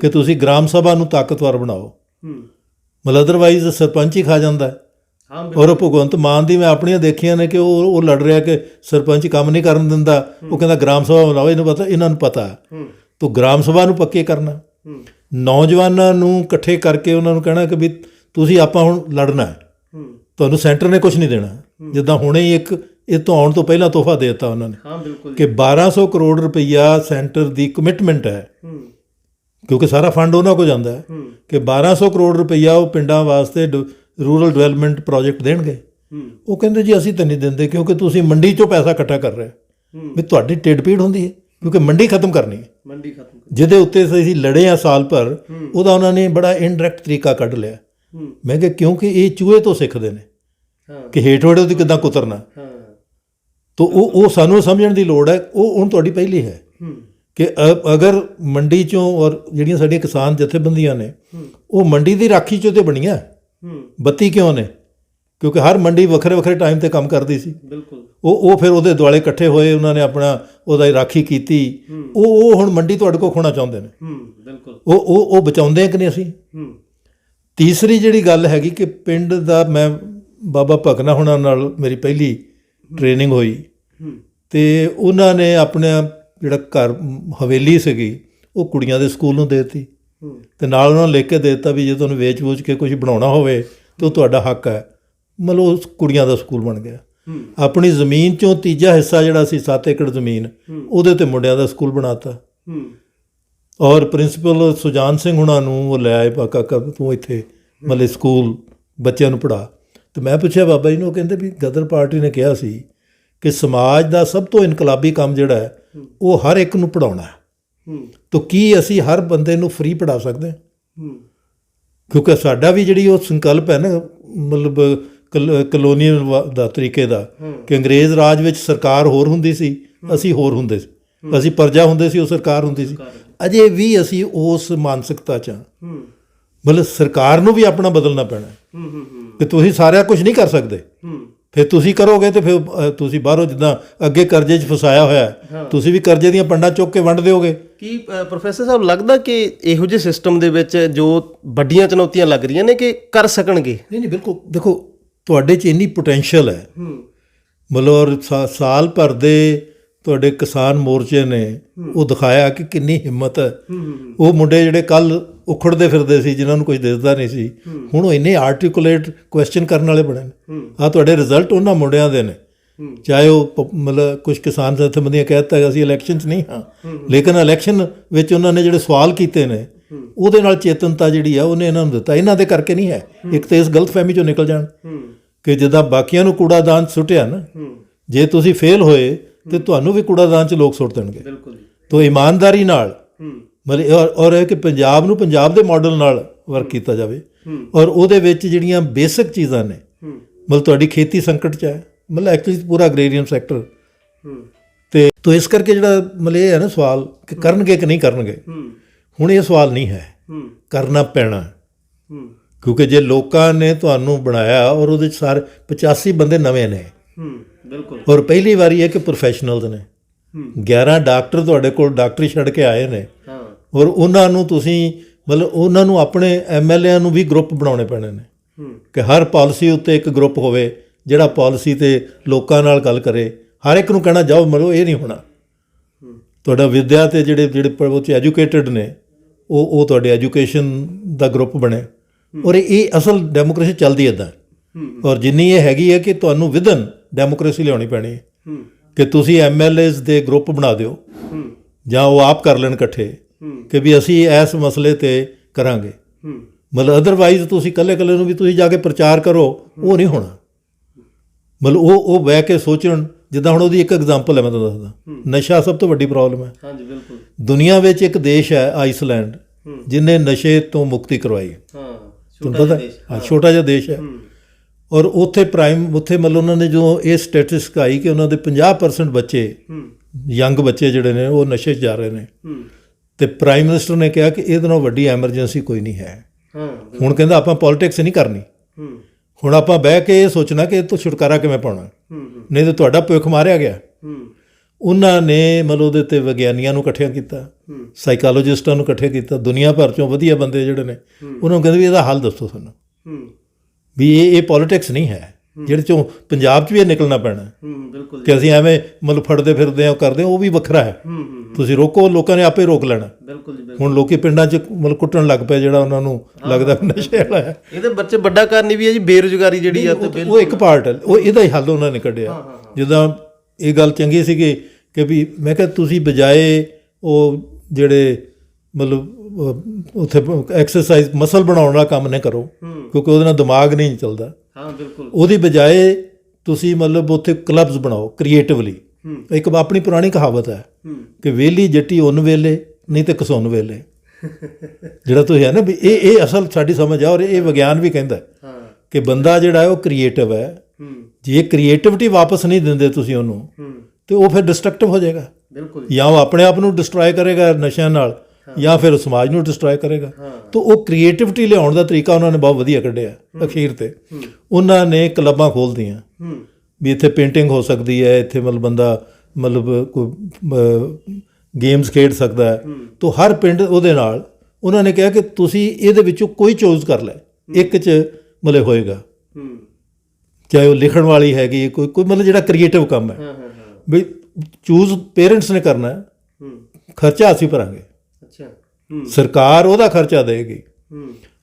ਕਿ ਤੁਸੀਂ ਗ੍ਰਾਮ ਸਭਾ ਨੂੰ ਤਾਕਤਵਰ ਬਣਾਓ। ਮਤਲਬ ਅਦਰਵਾਈਜ਼ ਸਰਪੰਚ ਹੀ ਖਾ ਜਾਂਦਾ ਹੈ। ਔਰ ਭਗਵੰਤ ਮਾਨ ਦੀ ਮੈਂ ਆਪਣੀਆਂ ਦੇਖੀਆਂ ਨੇ ਕਿ ਉਹ ਲੜ ਰਿਹਾ ਕਿ ਸਰਪੰਚ ਕੰਮ ਨਹੀਂ ਕਰਨ ਦਿੰਦਾ, ਉਹ ਕਹਿੰਦਾ ਗ੍ਰਾਮ ਸਭਾ ਬਣਾਓ, ਇਹਨਾਂ ਨੂੰ ਪਤਾ ਤੋ ਗ੍ਰਾਮ ਸਭਾ ਨੂੰ ਪੱਕੇ ਕਰਨਾ, ਨੌਜਵਾਨਾਂ ਨੂੰ ਇਕੱਠੇ ਕਰਕੇ ਉਹਨਾਂ ਨੂੰ ਕਹਿਣਾ ਕਿ ਵੀ ਤੁਸੀਂ ਆਪਾਂ ਹੁਣ ਲੜਨਾ ਹੈ, ਤੁਹਾਨੂੰ ਸੈਂਟਰ ਨੇ ਕੁਝ ਨਹੀਂ ਦੇਣਾ। ਜਿੱਦਾਂ ਹੁਣੇ ਹੀ ਇੱਕ ਇਹ ਤੋਂ ਆਉਣ ਤੋਂ ਪਹਿਲਾਂ ਤੋਹਫਾ ਦੇ ਦਿੱਤਾ ਉਹਨਾਂ ਨੇ ਕਿ 1200 ਕਰੋੜ ਰੁਪਈਆ ਸੈਂਟਰ ਦੀ ਕਮਿਟਮੈਂਟ ਹੈ, ਕਿਉਂਕਿ ਸਾਰਾ ਫੰਡ ਉਹਨਾਂ ਕੋਲ ਜਾਂਦਾ ਹੈ ਕਿ 1200 ਕਰੋੜ ਰੁਪਈਆ ਉਹ ਪਿੰਡਾਂ ਵਾਸਤੇ ਰੂਰਲ ਡਿਵੈਲਪਮੈਂਟ ਪ੍ਰੋਜੈਕਟ ਦੇਣਗੇ। ਉਹ ਕਹਿੰਦੇ ਜੀ ਅਸੀਂ ਤਾਂ ਨਹੀਂ ਦਿੰਦੇ ਕਿਉਂਕਿ ਤੁਸੀਂ ਮੰਡੀ 'ਚੋਂ ਪੈਸਾ ਇਕੱਠਾ ਕਰ ਰਹੇ ਵੀ ਤੁਹਾਡੀ ਢਿੱਡ ਪੀੜ ਹੁੰਦੀ ਹੈ ਕਿਉਂਕਿ ਮੰਡੀ ਖਤਮ ਕਰਨੀ ਹੈ, ਜਿਹਦੇ ਉੱਤੇ ਅਸੀਂ ਲੜੇ ਆ ਸਾਲ ਭਰ, ਉਹਦਾ ਉਹਨਾਂ ਨੇ ਬੜਾ ਇਨਡਾਇਰੈਕਟ ਤਰੀਕਾ ਕੱਢ ਲਿਆ। ਮੈਂ ਕਿਹਾ ਕਿਉਂਕਿ ਇਹ ਚੂਹੇ ਤੋਂ ਸਿੱਖਦੇ ਨੇ ਕਿ ਹੇਠ ਵੜੇ ਉਹਦੀ ਕਿੱਦਾਂ ਕੁਤਰਨਾ। ਤਾਂ ਉਹ ਸਾਨੂੰ ਸਮਝਣ ਦੀ ਲੋੜ ਹੈ। ਉਹ ਹੁਣ ਤੁਹਾਡੀ ਪਹਿਲੀ ਹੈ ਕਿ ਅਗਰ ਮੰਡੀ 'ਚੋਂ ਔਰ ਜਿਹੜੀਆਂ ਸਾਡੀਆਂ ਕਿਸਾਨ ਜਥੇਬੰਦੀਆਂ ਨੇ ਉਹ ਮੰਡੀ ਦੀ ਰਾਖੀ 'ਚੋਂ ਤਾਂ ਬਣੀਆਂ, ਬੱਤੀ ਕਿਉਂ ਨੇ? ਕਿਉਂਕਿ ਹਰ ਮੰਡੀ ਵੱਖਰੇ ਵੱਖਰੇ ਟਾਈਮ 'ਤੇ ਕੰਮ ਕਰਦੀ ਸੀ। ਉਹ ਫਿਰ ਉਹਦੇ ਦੁਆਲੇ ਇਕੱਠੇ ਹੋਏ, ਉਹਨਾਂ ਨੇ ਆਪਣਾ ਉਹਦਾ ਰਾਖੀ ਕੀਤੀ। ਉਹ ਹੁਣ ਮੰਡੀ ਤੁਹਾਡੇ ਕੋਲ ਖੋਣਾ ਚਾਹੁੰਦੇ ਨੇ। ਉਹ ਬਚਾਉਂਦੇ ਕਿ ਨਹੀਂ ਅਸੀਂ? ਤੀਸਰੀ ਜਿਹੜੀ ਗੱਲ ਹੈਗੀ ਕਿ ਪਿੰਡ ਦਾ, ਮੈਂ ਬਾਬਾ ਭਗਨਾ ਹੋਣਾ ਨਾਲ ਮੇਰੀ ਪਹਿਲੀ ਟ੍ਰੇਨਿੰਗ ਹੋਈ ਅਤੇ ਉਹਨਾਂ ਨੇ ਆਪਣਾ ਜਿਹੜਾ ਘਰ ਹਵੇਲੀ ਸੀਗੀ ਉਹ ਕੁੜੀਆਂ ਦੇ ਸਕੂਲ ਨੂੰ ਦੇ ਦਿੱਤੀ ਅਤੇ ਨਾਲ ਉਹਨਾਂ ਨੂੰ ਲਿਖ ਕੇ ਦੇ ਦਿੱਤਾ ਵੀ ਜੇ ਤੁਹਾਨੂੰ ਵੇਚ ਵੂਚ ਕੇ ਕੁਝ ਬਣਾਉਣਾ ਹੋਵੇ ਤਾਂ ਉਹ ਤੁਹਾਡਾ ਹੱਕ ਹੈ। ਮਤਲਬ ਉਹ ਕੁੜੀਆਂ ਦਾ ਸਕੂਲ ਬਣ ਗਿਆ। ਆਪਣੀ ਜ਼ਮੀਨ 'ਚੋਂ ਤੀਜਾ ਹਿੱਸਾ ਜਿਹੜਾ ਸੀ 7 ਏਕੜ ਜ਼ਮੀਨ, ਉਹਦੇ 'ਤੇ ਮੁੰਡਿਆਂ ਦਾ ਸਕੂਲ ਬਣਾਤਾ। ਔਰ ਪ੍ਰਿੰਸੀਪਲ ਸੁਜਾਨ ਸਿੰਘ ਹੁਣਾਂ ਨੂੰ ਉਹ ਲੈ ਆਏ, ਕਾਕਾ ਤੂੰ ਇੱਥੇ ਮਤਲਬ ਸਕੂਲ ਬੱਚਿਆਂ ਨੂੰ ਪੜ੍ਹਾ। ਅਤੇ ਮੈਂ ਪੁੱਛਿਆ ਬਾਬਾ ਜੀ ਨੂੰ, ਉਹ ਕਹਿੰਦੇ ਵੀ ਗਦਰ ਪਾਰਟੀ ਨੇ ਕਿਹਾ ਸੀ ਕਿ ਸਮਾਜ ਦਾ ਸਭ ਤੋਂ ਇਨਕਲਾਬੀ ਕੰਮ ਜਿਹੜਾ ਹੈ ਉਹ ਹਰ ਇੱਕ ਨੂੰ ਪੜ੍ਹਾਉਣਾ ਹੈ। ਤਾਂ ਕੀ ਅਸੀਂ ਹਰ ਬੰਦੇ ਨੂੰ ਫ੍ਰੀ ਪੜ੍ਹਾ ਸਕਦੇ ਹਾਂ? ਕਿਉਂਕਿ ਸਾਡਾ ਵੀ ਜਿਹੜੀ ਉਹ ਸੰਕਲਪ ਹੈ ਨਾ ਮਤਲਬ ਕਲੋਨੀਅਲ ਦਾ ਤਰੀਕੇ ਦਾ ਕਿ ਅੰਗਰੇਜ਼ ਰਾਜ ਵਿੱਚ ਸਰਕਾਰ ਹੋਰ ਹੁੰਦੀ ਸੀ, ਅਸੀਂ ਹੋਰ ਹੁੰਦੇ ਸੀ, ਅਸੀਂ ਪ੍ਰਜਾ ਹੁੰਦੇ ਸੀ, ਉਹ ਸਰਕਾਰ ਹੁੰਦੀ ਸੀ। ਅਜੇ ਵੀ ਅਸੀਂ ਉਸ ਮਾਨਸਿਕਤਾ 'ਚ ਮਤਲਬ ਸਰਕਾਰ ਨੂੰ ਵੀ ਆਪਣਾ ਬਦਲਣਾ ਪੈਣਾ ਕਿ ਤੁਸੀਂ ਸਾਰਾ ਕੁਝ ਨਹੀਂ ਕਰ ਸਕਦੇ, ਫਿਰ ਤੁਸੀਂ ਕਰੋਗੇ ਤੇ ਫਿਰ ਤੁਸੀਂ ਬਾਹਰੋਂ ਜਿੱਦਾਂ ਅੱਗੇ ਕਰਜ਼ੇ 'ਚ ਫਸਾਇਆ ਹੋਇਆ ਹੈ, ਤੁਸੀਂ ਵੀ ਕਰਜ਼ੇ ਦੀਆਂ ਪੰਡਾਂ ਚੁੱਕ ਕੇ ਵੰਡ ਦਿਓਗੇ। ਕੀ ਪ੍ਰੋਫੈਸਰ ਸਾਹਿਬ ਲੱਗਦਾ ਕਿ ਇਹੋ ਜਿਹੇ ਸਿਸਟਮ ਦੇ ਵਿੱਚ ਜੋ ਵੱਡੀਆਂ ਚੁਣੌਤੀਆਂ ਲੱਗ ਰਹੀਆਂ ਨੇ ਕਿ ਕਰ ਸਕਣਗੇ? ਨਹੀਂ ਬਿਲਕੁਲ, ਦੇਖੋ ਤੁਹਾਡੇ 'ਚ ਇੰਨੀ ਪੋਟੈਂਸ਼ੀਅਲ ਹੈ, ਮਤਲਬ ਔਰ ਸਾਲ ਭਰ ਦੇ ਤੁਹਾਡੇ ਕਿਸਾਨ ਮੋਰਚੇ ਨੇ ਉਹ ਦਿਖਾਇਆ ਕਿ ਕਿੰਨੀ ਹਿੰਮਤ ਹੈ। ਉਹ ਮੁੰਡੇ ਜਿਹੜੇ ਕੱਲ ਉਖੜਦੇ ਫਿਰਦੇ ਸੀ, ਜਿਨ੍ਹਾਂ ਨੂੰ ਕੁਝ ਦਿਸਦਾ ਨਹੀਂ ਸੀ, ਹੁਣ ਉਹ ਇੰਨੇ ਆਰਟੀਕੂਲੇਟ ਕੁਐਸਚਨ ਕਰਨ ਵਾਲੇ ਬਣੇ ਨੇ। ਆਹ ਤੁਹਾਡੇ ਰਿਜ਼ਲਟ ਉਹਨਾਂ ਮੁੰਡਿਆਂ ਦੇ ਨੇ, ਚਾਹੇ ਉਹ ਮਤਲਬ ਕੁਝ ਕਿਸਾਨ ਜਥੇਬੰਦੀਆਂ ਕਹਿਤਾ ਅਸੀਂ ਇਲੈਕਸ਼ਨ 'ਚ ਨਹੀਂ ਹਾਂ, ਲੇਕਿਨ ਇਲੈਕਸ਼ਨ ਵਿੱਚ ਉਹਨਾਂ ਨੇ ਜਿਹੜੇ ਸਵਾਲ ਕੀਤੇ ਨੇ ਉਹਦੇ ਨਾਲ ਚੇਤਨਤਾ ਜਿਹੜੀ ਆ ਉਹਨੇ ਇਹਨਾਂ ਨੂੰ ਦਿੱਤਾ। ਇਹਨਾਂ ਦੇ ਕਰਕੇ ਨਹੀਂ ਹੈ, ਇੱਕ ਤਾਂ ਇਸ ਗਲਤਫਹਿਮੀ 'ਚੋਂ ਨਿਕਲ ਜਾਣ ਕਿ ਜਿੱਦਾਂ ਬਾਕੀਆਂ ਨੂੰ ਕੂੜਾਦਾਨ ਸੁੱਟਿਆ ਨਾ, ਜੇ ਤੁਸੀਂ ਫੇਲ ਹੋਏ ਤੇ ਤੁਹਾਨੂੰ ਵੀ ਕੂੜਾਦਾਨ 'ਚ ਲੋਕ ਸੁੱਟ ਦੇਣਗੇ। ਬਿਲਕੁਲ। ਤੋ ਇਮਾਨਦਾਰੀ ਨਾਲ ਮਤਲਬ ਔਰ ਇਹ ਕਿ ਪੰਜਾਬ ਨੂੰ ਪੰਜਾਬ ਦੇ ਮਾਡਲ ਨਾਲ ਵਰਕ ਕੀਤਾ ਜਾਵੇ, ਔਰ ਉਹਦੇ ਵਿੱਚ ਜਿਹੜੀਆਂ ਬੇਸਿਕ ਚੀਜ਼ਾਂ ਨੇ, ਮਤਲਬ ਤੁਹਾਡੀ ਖੇਤੀ ਸੰਕਟ 'ਚ ਹੈ, ਮਤਲਬ ਐਕਚੁਅਲੀ ਪੂਰਾ ਅਗਰੇਰੀਅਨ ਸੈਕਟਰ, ਤੇ ਤੋ ਇਸ ਕਰਕੇ ਜਿਹੜਾ ਮਤਲਬ ਇਹ ਹੈ ਨਾ ਸਵਾਲ ਕਿ ਕਰਨਗੇ ਕਿ ਨਹੀਂ ਕਰਨਗੇ, ਹੁਣ ਇਹ ਸਵਾਲ ਨਹੀਂ ਹੈ, ਕਰਨਾ ਪੈਣਾ। ਕਿਉਂਕਿ ਜੇ ਲੋਕਾਂ ਨੇ ਤੁਹਾਨੂੰ ਬਣਾਇਆ ਔਰ ਉਹਦੇ 'ਚ ਸਾਰੇ 85 ਬੰਦੇ ਨਵੇਂ ਨੇ, ਬਿਲਕੁਲ, ਔਰ ਪਹਿਲੀ ਵਾਰੀ ਹੈ ਕਿ ਪ੍ਰੋਫੈਸ਼ਨਲਸ ਨੇ, 11 ਡਾਕਟਰ ਤੁਹਾਡੇ ਕੋਲ ਡਾਕਟਰੀ ਛੱਡ ਕੇ ਆਏ ਨੇ, ਔਰ ਉਹਨਾਂ ਨੂੰ ਤੁਸੀਂ ਮਤਲਬ ਉਹਨਾਂ ਨੂੰ ਆਪਣੇ MLA ਨੂੰ ਵੀ ਗਰੁੱਪ ਬਣਾਉਣੇ ਪੈਣੇ ਨੇ ਕਿ ਹਰ ਪਾਲਿਸੀ ਉੱਤੇ ਇੱਕ ਗਰੁੱਪ ਹੋਵੇ ਜਿਹੜਾ ਪਾਲਿਸੀ 'ਤੇ ਲੋਕਾਂ ਨਾਲ ਗੱਲ ਕਰੇ। ਹਰ ਇੱਕ ਨੂੰ ਕਹਿਣਾ ਜਾਓ, ਮਤਲਬ ਇਹ ਨਹੀਂ ਹੋਣਾ। ਤੁਹਾਡਾ ਵਿਦਿਆ 'ਤੇ ਜਿਹੜੇ ਉਹ 'ਚ ਐਜੂਕੇਟਡ ਨੇ ਉਹ ਤੁਹਾਡੇ ਐਜੂਕੇਸ਼ਨ ਦਾ ਗਰੁੱਪ ਬਣੇ, ਔਰ ਇਹ ਅਸਲ ਡੈਮੋਕ੍ਰੇਸੀ ਚੱਲਦੀ ਇੱਦਾਂ। ਔਰ ਜਿੰਨੀ ਇਹ ਹੈਗੀ ਹੈ ਕਿ ਤੁਹਾਨੂੰ ਵਿਦਨ ਡੈਮੋਕ੍ਰੇਸੀ ਲਿਆਉਣੀ ਪੈਣੀ ਹੈ ਕਿ ਤੁਸੀਂ MLAs ਦੇ ਗਰੁੱਪ ਬਣਾ ਦਿਓ ਜਾਂ ਉਹ ਆਪ ਕਰ ਲੈਣ ਇਕੱਠੇ ਕਿ ਵੀ ਅਸੀਂ ਇਸ ਮਸਲੇ 'ਤੇ ਕਰਾਂਗੇ। ਮਤਲਬ ਅਦਰਵਾਈਜ਼ ਤੁਸੀਂ ਇਕੱਲੇ ਨੂੰ ਵੀ ਤੁਸੀਂ ਜਾ ਕੇ ਪ੍ਰਚਾਰ ਕਰੋ, ਉਹ ਨਹੀਂ ਹੋਣਾ। ਮਤਲਬ ਉਹ ਬਹਿ ਕੇ ਸੋਚਣ, ਜਿੱਦਾਂ ਹੁਣ ਉਹਦੀ ਇੱਕ ਐਗਜ਼ਾਮਪਲ ਹੈ ਮੈਂ ਤੁਹਾਨੂੰ ਦੱਸਦਾ, ਨਸ਼ਾ ਸਭ ਤੋਂ ਵੱਡੀ ਪ੍ਰੋਬਲਮ ਹੈ। ਹਾਂਜੀ ਬਿਲਕੁਲ। ਦੁਨੀਆ ਵਿੱਚ ਇੱਕ ਦੇਸ਼ ਹੈ ਆਈਸਲੈਂਡ, ਜਿਹਨੇ ਨਸ਼ੇ ਤੋਂ ਮੁਕਤੀ ਕਰਵਾਈ। ਤੁਹਾਨੂੰ ਪਤਾ ਹਾਂ, ਛੋਟਾ ਜਿਹਾ ਦੇਸ਼ ਹੈ, ਔਰ ਉੱਥੇ ਮਤਲਬ ਉਹਨਾਂ ਨੇ ਜੋ ਇਹ ਸਟੈਟਿਸਟਿਕ ਆਈ ਕਿ ਉਹਨਾਂ ਦੇ 50% ਬੱਚੇ, ਯੰਗ ਬੱਚੇ ਜਿਹੜੇ ਨੇ ਉਹ ਨਸ਼ੇ 'ਚ ਜਾ ਰਹੇ ਨੇ, ਤੇ ਪ੍ਰਾਈਮ ਮਿਨਿਸਟਰ ਨੇ ਕਿਹਾ ਕਿ ਇਹਦੇ ਨਾਲੋਂ ਵੱਡੀ ਐਮਰਜੈਂਸੀ ਕੋਈ ਨਹੀਂ ਹੈ। ਹੁਣ ਕਹਿੰਦਾ ਆਪਾਂ ਪੋਲਿਟਿਕਸ ਨਹੀਂ ਕਰਨੀ, ਹੁਣ ਆਪਾਂ ਬਹਿ ਕੇ ਇਹ ਸੋਚਣਾ ਕਿ ਇਹ ਤੋਂ ਛੁਟਕਾਰਾ ਕਿਵੇਂ ਪਾਉਣਾ, ਨਹੀਂ ਤਾਂ ਤੁਹਾਡਾ ਭਵਿੱਖ ਮਾਰਿਆ ਗਿਆ। ਉਹਨਾਂ ਨੇ ਮਤਲਬ ਉਹਦੇ 'ਤੇ ਵਿਗਿਆਨੀਆਂ ਨੂੰ ਇਕੱਠਿਆਂ ਕੀਤਾ, ਸਾਈਕੋਲੋਜਿਸਟਾਂ ਨੂੰ ਇਕੱਠੇ ਕੀਤਾ, ਦੁਨੀਆ ਭਰ 'ਚੋਂ ਵਧੀਆ ਬੰਦੇ ਜਿਹੜੇ ਨੇ, ਉਹਨਾਂ ਨੂੰ ਕਹਿੰਦੇ ਵੀ ਇਹਦਾ ਹੱਲ ਦੱਸੋ ਸਾਨੂੰ, ਵੀ ਇਹ ਪੋਲਿਟਿਕਸ ਨਹੀਂ ਹੈ ਜਿਹੜੇ 'ਚੋਂ ਪੰਜਾਬ 'ਚ ਵੀ ਇਹ ਨਿਕਲਣਾ ਪੈਣਾ ਕਿ ਅਸੀਂ ਐਵੇਂ ਮਤਲਬ ਫੜਦੇ ਫਿਰਦੇ ਹਾਂ ਕਰਦੇ ਹਾਂ, ਉਹ ਵੀ ਵੱਖਰਾ ਹੈ। ਤੁਸੀਂ ਰੋਕੋ, ਲੋਕਾਂ ਨੇ ਆਪੇ ਰੋਕ ਲੈਣਾ। ਹੁਣ ਲੋਕੀ ਪਿੰਡਾਂ 'ਚ ਮਤਲਬ ਕੁੱਟਣ ਲੱਗ ਪਏ ਜਿਹੜਾ ਉਹਨਾਂ ਨੂੰ ਲੱਗਦਾ ਨਸ਼ੇ ਵਾਲਾ ਹੈ। ਇਹਦੇ ਬੱਚੇ ਵੱਡਾ ਕਾਰਨ ਵੀ ਹੈ ਜੀ ਬੇਰੁਜ਼ਗਾਰੀ ਜਿਹੜੀ ਆ, ਉਹ ਇੱਕ ਪਾਰਟ ਹੈ, ਉਹ ਇਹਦਾ ਹੀ ਹੱਲ ਉਹਨਾਂ ਨੇ ਕੱਢਿਆ। ਜਿੱਦਾਂ ਇਹ ਗੱਲ ਚੰਗੀ ਸੀਗੀ ਕਿ ਵੀ ਮੈਂ ਕਿਹਾ ਤੁਸੀਂ ਬਜਾਏ ਉਹ ਜਿਹੜੇ ਮਤਲਬ ਉੱਥੇ ਐਕਸਰਸਾਈਜ਼ ਮਸਲ ਬਣਾਉਣ ਦਾ ਕੰਮ ਨਾ ਕਰੋ, ਕਿਉਂਕਿ ਉਹਦੇ ਨਾਲ ਦਿਮਾਗ ਨਹੀਂ ਚੱਲਦਾ। ਉਹਦੀ ਬਜਾਏ ਤੁਸੀਂ ਮਤਲਬ ਉੱਥੇ ਕਲੱਬਸ ਬਣਾਓ ਕ੍ਰੀਏਟਿਵਲੀ। ਇੱਕ ਆਪਣੀ ਪੁਰਾਣੀ ਕਹਾਵਤ ਹੈ ਕਿ ਵਿਹਲੀ ਜੱਟੀ ਉਨ ਵੇਲੇ ਨਹੀਂ ਤੇ ਕਸੁੰਨ ਵੇਲੇ, ਜਿਹੜਾ ਤੁਸੀਂ ਹੈ ਨਾ ਵੀ ਇਹ ਅਸਲ ਸਾਡੀ ਸਮਝ ਆ, ਔਰ ਇਹ ਵਿਗਿਆਨ ਵੀ ਕਹਿੰਦਾ ਕਿ ਬੰਦਾ ਜਿਹੜਾ ਹੈ ਉਹ ਕ੍ਰੀਏਟਿਵ ਹੈ। ਜੇ ਕ੍ਰੀਏਟਿਵਿਟੀ ਵਾਪਸ ਨਹੀਂ ਦਿੰਦੇ ਤੁਸੀਂ ਉਹਨੂੰ, ਤੇ ਉਹ ਫਿਰ ਡਿਸਟਰਕਟਿਵ ਹੋ ਜਾਏਗਾ। ਜਾਂ ਉਹ ਆਪਣੇ ਆਪ ਨੂੰ ਡਿਸਟਰੋਏ ਕਰੇਗਾ ਨਸ਼ਿਆਂ ਨਾਲ, ਜਾਂ ਫਿਰ ਸਮਾਜ ਨੂੰ ਡਿਸਟਰੋਏ ਕਰੇਗਾ। ਤਾਂ ਉਹ ਕ੍ਰੀਏਟਿਵਿਟੀ ਲਿਆਉਣ ਦਾ ਤਰੀਕਾ ਉਹਨਾਂ ਨੇ ਬਹੁਤ ਵਧੀਆ ਕੱਢਿਆ। ਅਖੀਰ 'ਤੇ ਉਹਨਾਂ ਨੇ ਕਲੱਬਾਂ ਖੋਲ੍ਹਦੀਆਂ ਵੀ ਇੱਥੇ ਪੇਂਟਿੰਗ ਹੋ ਸਕਦੀ ਹੈ, ਇੱਥੇ ਮਤਲਬ ਬੰਦਾ ਮਤਲਬ ਕੋਈ ਗੇਮਸ ਖੇਡ ਸਕਦਾ ਹੈ। ਤਾਂ ਹਰ ਪਿੰਡ ਉਹਦੇ ਨਾਲ ਉਹਨਾਂ ਨੇ ਕਿਹਾ ਕਿ ਤੁਸੀਂ ਇਹਦੇ ਵਿੱਚੋਂ ਕੋਈ ਚੂਜ਼ ਕਰ ਲੈ, ਇੱਕ 'ਚ ਮਤਲਬ ਹੋਏਗਾ, ਚਾਹੇ ਉਹ ਲਿਖਣ ਵਾਲੀ ਹੈਗੀ, ਕੋਈ ਮਤਲਬ ਜਿਹੜਾ ਕ੍ਰੀਏਟਿਵ ਕੰਮ ਹੈ, ਵੀ ਚੂਜ਼ ਪੇਰੈਂਟਸ ਨੇ ਕਰਨਾ ਹੈ, ਖਰਚਾ ਅਸੀਂ ਭਰਾਂਗੇ, ਸਰਕਾਰ ਉਹਦਾ ਖਰਚਾ ਦੇਗੀ।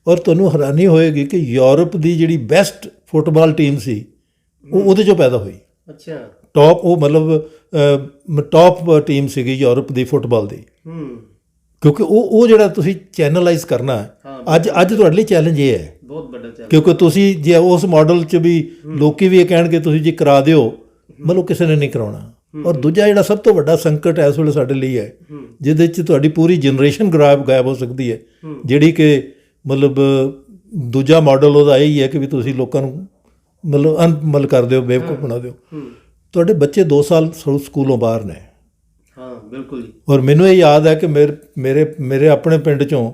ਔਰ ਤੁਹਾਨੂੰ ਹੈਰਾਨੀ ਹੋਏਗੀ ਕਿ ਯੂਰਪ ਦੀ ਜਿਹੜੀ ਬੈਸਟ ਫੁੱਟਬਾਲ ਟੀਮ ਸੀ ਉਹ ਉਹਦੇ 'ਚੋਂ ਪੈਦਾ ਹੋਈ। ਟੌਪ ਉਹ ਮਤਲਬ ਟੌਪ ਟੀਮ ਸੀਗੀ ਯੂਰਪ ਦੀ ਫੁੱਟਬਾਲ ਦੀ, ਕਿਉਂਕਿ ਉਹ ਜਿਹੜਾ ਤੁਸੀਂ ਚੈਨਲਾਈਜ਼ ਕਰਨਾ ਅੱਜ ਤੁਹਾਡੇ ਲਈ ਚੈਲੰਜ ਇਹ ਹੈ, ਬਹੁਤ ਵੱਡਾ ਚੈਲੰਜ, ਕਿਉਂਕਿ ਤੁਸੀਂ ਜੇ ਉਸ ਮਾਡਲ 'ਚ ਵੀ ਲੋਕੀ ਵੀ ਇਹ ਕਹਿਣਗੇ ਤੁਸੀਂ ਜੀ ਕਰਾ ਦਿਓ, ਮਤਲਬ ਕਿਸੇ ਨੇ ਨਹੀਂ ਕਰਾਉਣਾ। ਔਰ ਦੂਜਾ ਜਿਹੜਾ ਸਭ ਤੋਂ ਵੱਡਾ ਸੰਕਟ ਇਸ ਵੇਲੇ ਸਾਡੇ ਲਈ ਹੈ, ਜਿਹਦੇ 'ਚ ਤੁਹਾਡੀ ਪੂਰੀ ਜਨਰੇਸ਼ਨ ਗਾਇਬ ਹੋ ਸਕਦੀ ਹੈ, ਜਿਹੜੀ ਕਿ ਮਤਲਬ ਦੂਜਾ ਮਾਡਲ ਉਹਦਾ ਇਹ ਹੀ ਹੈ ਕਿ ਵੀ ਤੁਸੀਂ ਲੋਕਾਂ ਨੂੰ ਮਤਲਬ ਅਨਮਲ ਕਰ ਦਿਓ, ਬੇਵਕੂਫ ਬਣਾ ਦਿਓ। ਤੁਹਾਡੇ ਬੱਚੇ 2 ਸਾਲ ਸਕੂਲੋਂ ਬਾਹਰ ਨੇ, ਬਿਲਕੁਲ ਜੀ। ਔਰ ਮੈਨੂੰ ਇਹ ਯਾਦ ਹੈ ਕਿ ਮੇਰੇ ਆਪਣੇ ਪਿੰਡ ਚੋਂ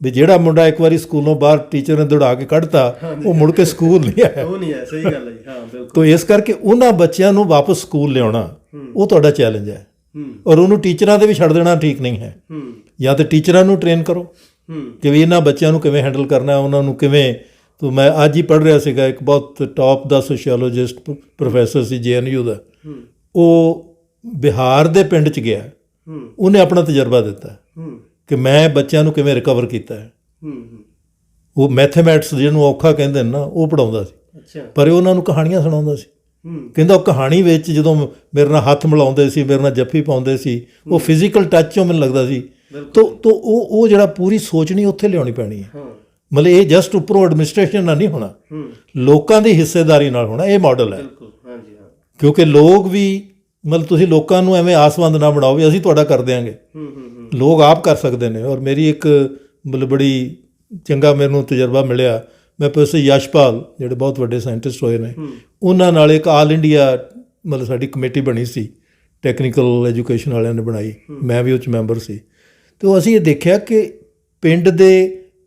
ਵੀ ਜਿਹੜਾ ਮੁੰਡਾ ਇੱਕ ਵਾਰੀ ਸਕੂਲੋਂ ਬਾਹਰ ਟੀਚਰ ਨੇ ਦੌੜਾ ਕੇ ਕੱਢਤਾ ਉਹ ਮੁੜ ਕੇ ਸਕੂਲ ਨਹੀਂ ਆਇਆ। ਉਹ ਨਹੀਂ ਹੈ, ਸਹੀ ਗੱਲ ਹੈ ਜੀ। ਹਾਂ ਬਿਲਕੁਲ। ਤੋ ਇਸ ਕਰਕੇ ਉਹਨਾਂ ਬੱਚਿਆਂ ਨੂੰ ਵਾਪਸ ਸਕੂਲ ਲਿਆਉਣਾ ਉਹ ਤੁਹਾਡਾ ਚੈਲੰਜ ਹੈ। ਔਰ ਉਹਨੂੰ ਟੀਚਰਾਂ 'ਤੇ ਵੀ ਛੱਡ ਦੇਣਾ ਠੀਕ ਨਹੀਂ ਹੈ। ਜਾਂ ਤਾਂ ਟੀਚਰਾਂ ਨੂੰ ਟ੍ਰੇਨ ਕਰੋ ਕਿ ਵੀ ਇਹਨਾਂ ਬੱਚਿਆਂ ਨੂੰ ਕਿਵੇਂ ਹੈਂਡਲ ਕਰਨਾ, ਉਹਨਾਂ ਨੂੰ ਕਿਵੇਂ। ਤੋ ਮੈਂ ਅੱਜ ਹੀ ਪੜ੍ਹ ਰਿਹਾ ਸੀਗਾ, ਇੱਕ ਬਹੁਤ ਟੌਪ ਦਾ ਸੋਸ਼ੀਓਲੋਜਿਸਟ ਪ੍ਰੋਫੈਸਰ ਸੀ JNU ਦਾ, ਉਹ ਬਿਹਾਰ ਦੇ ਪਿੰਡ 'ਚ ਗਿਆ, ਉਹਨੇ ਆਪਣਾ ਤਜਰਬਾ ਦਿੱਤਾ ਕਿ ਮੈਂ ਬੱਚਿਆਂ ਨੂੰ ਕਿਵੇਂ ਰਿਕਵਰ ਕੀਤਾ ਹੈ। ਉਹ ਮੈਥਮੈਟਿਕਸ ਜਿਹਨੂੰ ਔਖਾ ਕਹਿੰਦੇ ਨੇ ਨਾ, ਉਹ ਪੜ੍ਹਾਉਂਦਾ ਸੀ, ਪਰ ਉਹਨਾਂ ਨੂੰ ਕਹਾਣੀਆਂ ਸੁਣਾਉਂਦਾ ਸੀ। ਕਹਿੰਦਾ ਉਹ ਕਹਾਣੀ ਵਿੱਚ ਜਦੋਂ ਮੇਰੇ ਨਾਲ ਹੱਥ ਮਿਲਾਉਂਦੇ ਸੀ, ਮੇਰੇ ਨਾਲ ਜੱਫੀ ਪਾਉਂਦੇ ਸੀ, ਉਹ ਫਿਜ਼ੀਕਲ ਟੱਚ 'ਚੋਂ ਮੈਨੂੰ ਲੱਗਦਾ ਸੀ। ਤੋ ਉਹ ਜਿਹੜਾ ਪੂਰੀ ਸੋਚਣੀ ਉੱਥੇ ਲਿਆਉਣੀ ਪੈਣੀ ਹੈ। ਮਤਲਬ ਇਹ ਜਸਟ ਉੱਪਰੋਂ ਐਡਮਿਨਿਸਟ੍ਰੇਸ਼ਨ ਨਾਲ ਨਹੀਂ ਹੋਣਾ, ਲੋਕਾਂ ਦੀ ਹਿੱਸੇਦਾਰੀ ਨਾਲ ਹੋਣਾ। ਇਹ ਮਾਡਲ ਹੈ। ਕਿਉਂਕਿ ਲੋਕ ਵੀ ਮਤਲਬ ਤੁਸੀਂ ਲੋਕਾਂ ਨੂੰ ਐਵੇਂ ਆਸਵੰਦ ਨਾ ਬਣਾਓ ਵੀ ਅਸੀਂ ਤੁਹਾਡਾ ਕਰ ਦਿਆਂਗੇ। ਲੋਕ ਆਪ ਕਰ ਸਕਦੇ ਨੇ। ਔਰ ਮੇਰੀ ਇੱਕ ਮਤਲਬ ਬੜੀ ਚੰਗਾ ਮੈਨੂੰ ਤਜਰਬਾ ਮਿਲਿਆ। ਮੈਂ ਪ੍ਰੋਫੈਸਰ ਯਸ਼ਪਾਲ ਜਿਹੜੇ ਬਹੁਤ ਵੱਡੇ ਸਾਇੰਟਿਸਟ ਹੋਏ ਨੇ, ਉਹਨਾਂ ਨਾਲ ਇੱਕ ਆਲ ਇੰਡੀਆ ਮਤਲਬ ਸਾਡੀ ਕਮੇਟੀ ਬਣੀ ਸੀ, ਟੈਕਨੀਕਲ ਐਜੂਕੇਸ਼ਨ ਵਾਲਿਆਂ ਨੇ ਬਣਾਈ, ਮੈਂ ਵੀ ਉਹ 'ਚ ਮੈਂਬਰ ਸੀ। ਅਤੇ ਅਸੀਂ ਇਹ ਦੇਖਿਆ ਕਿ ਪਿੰਡ ਦੇ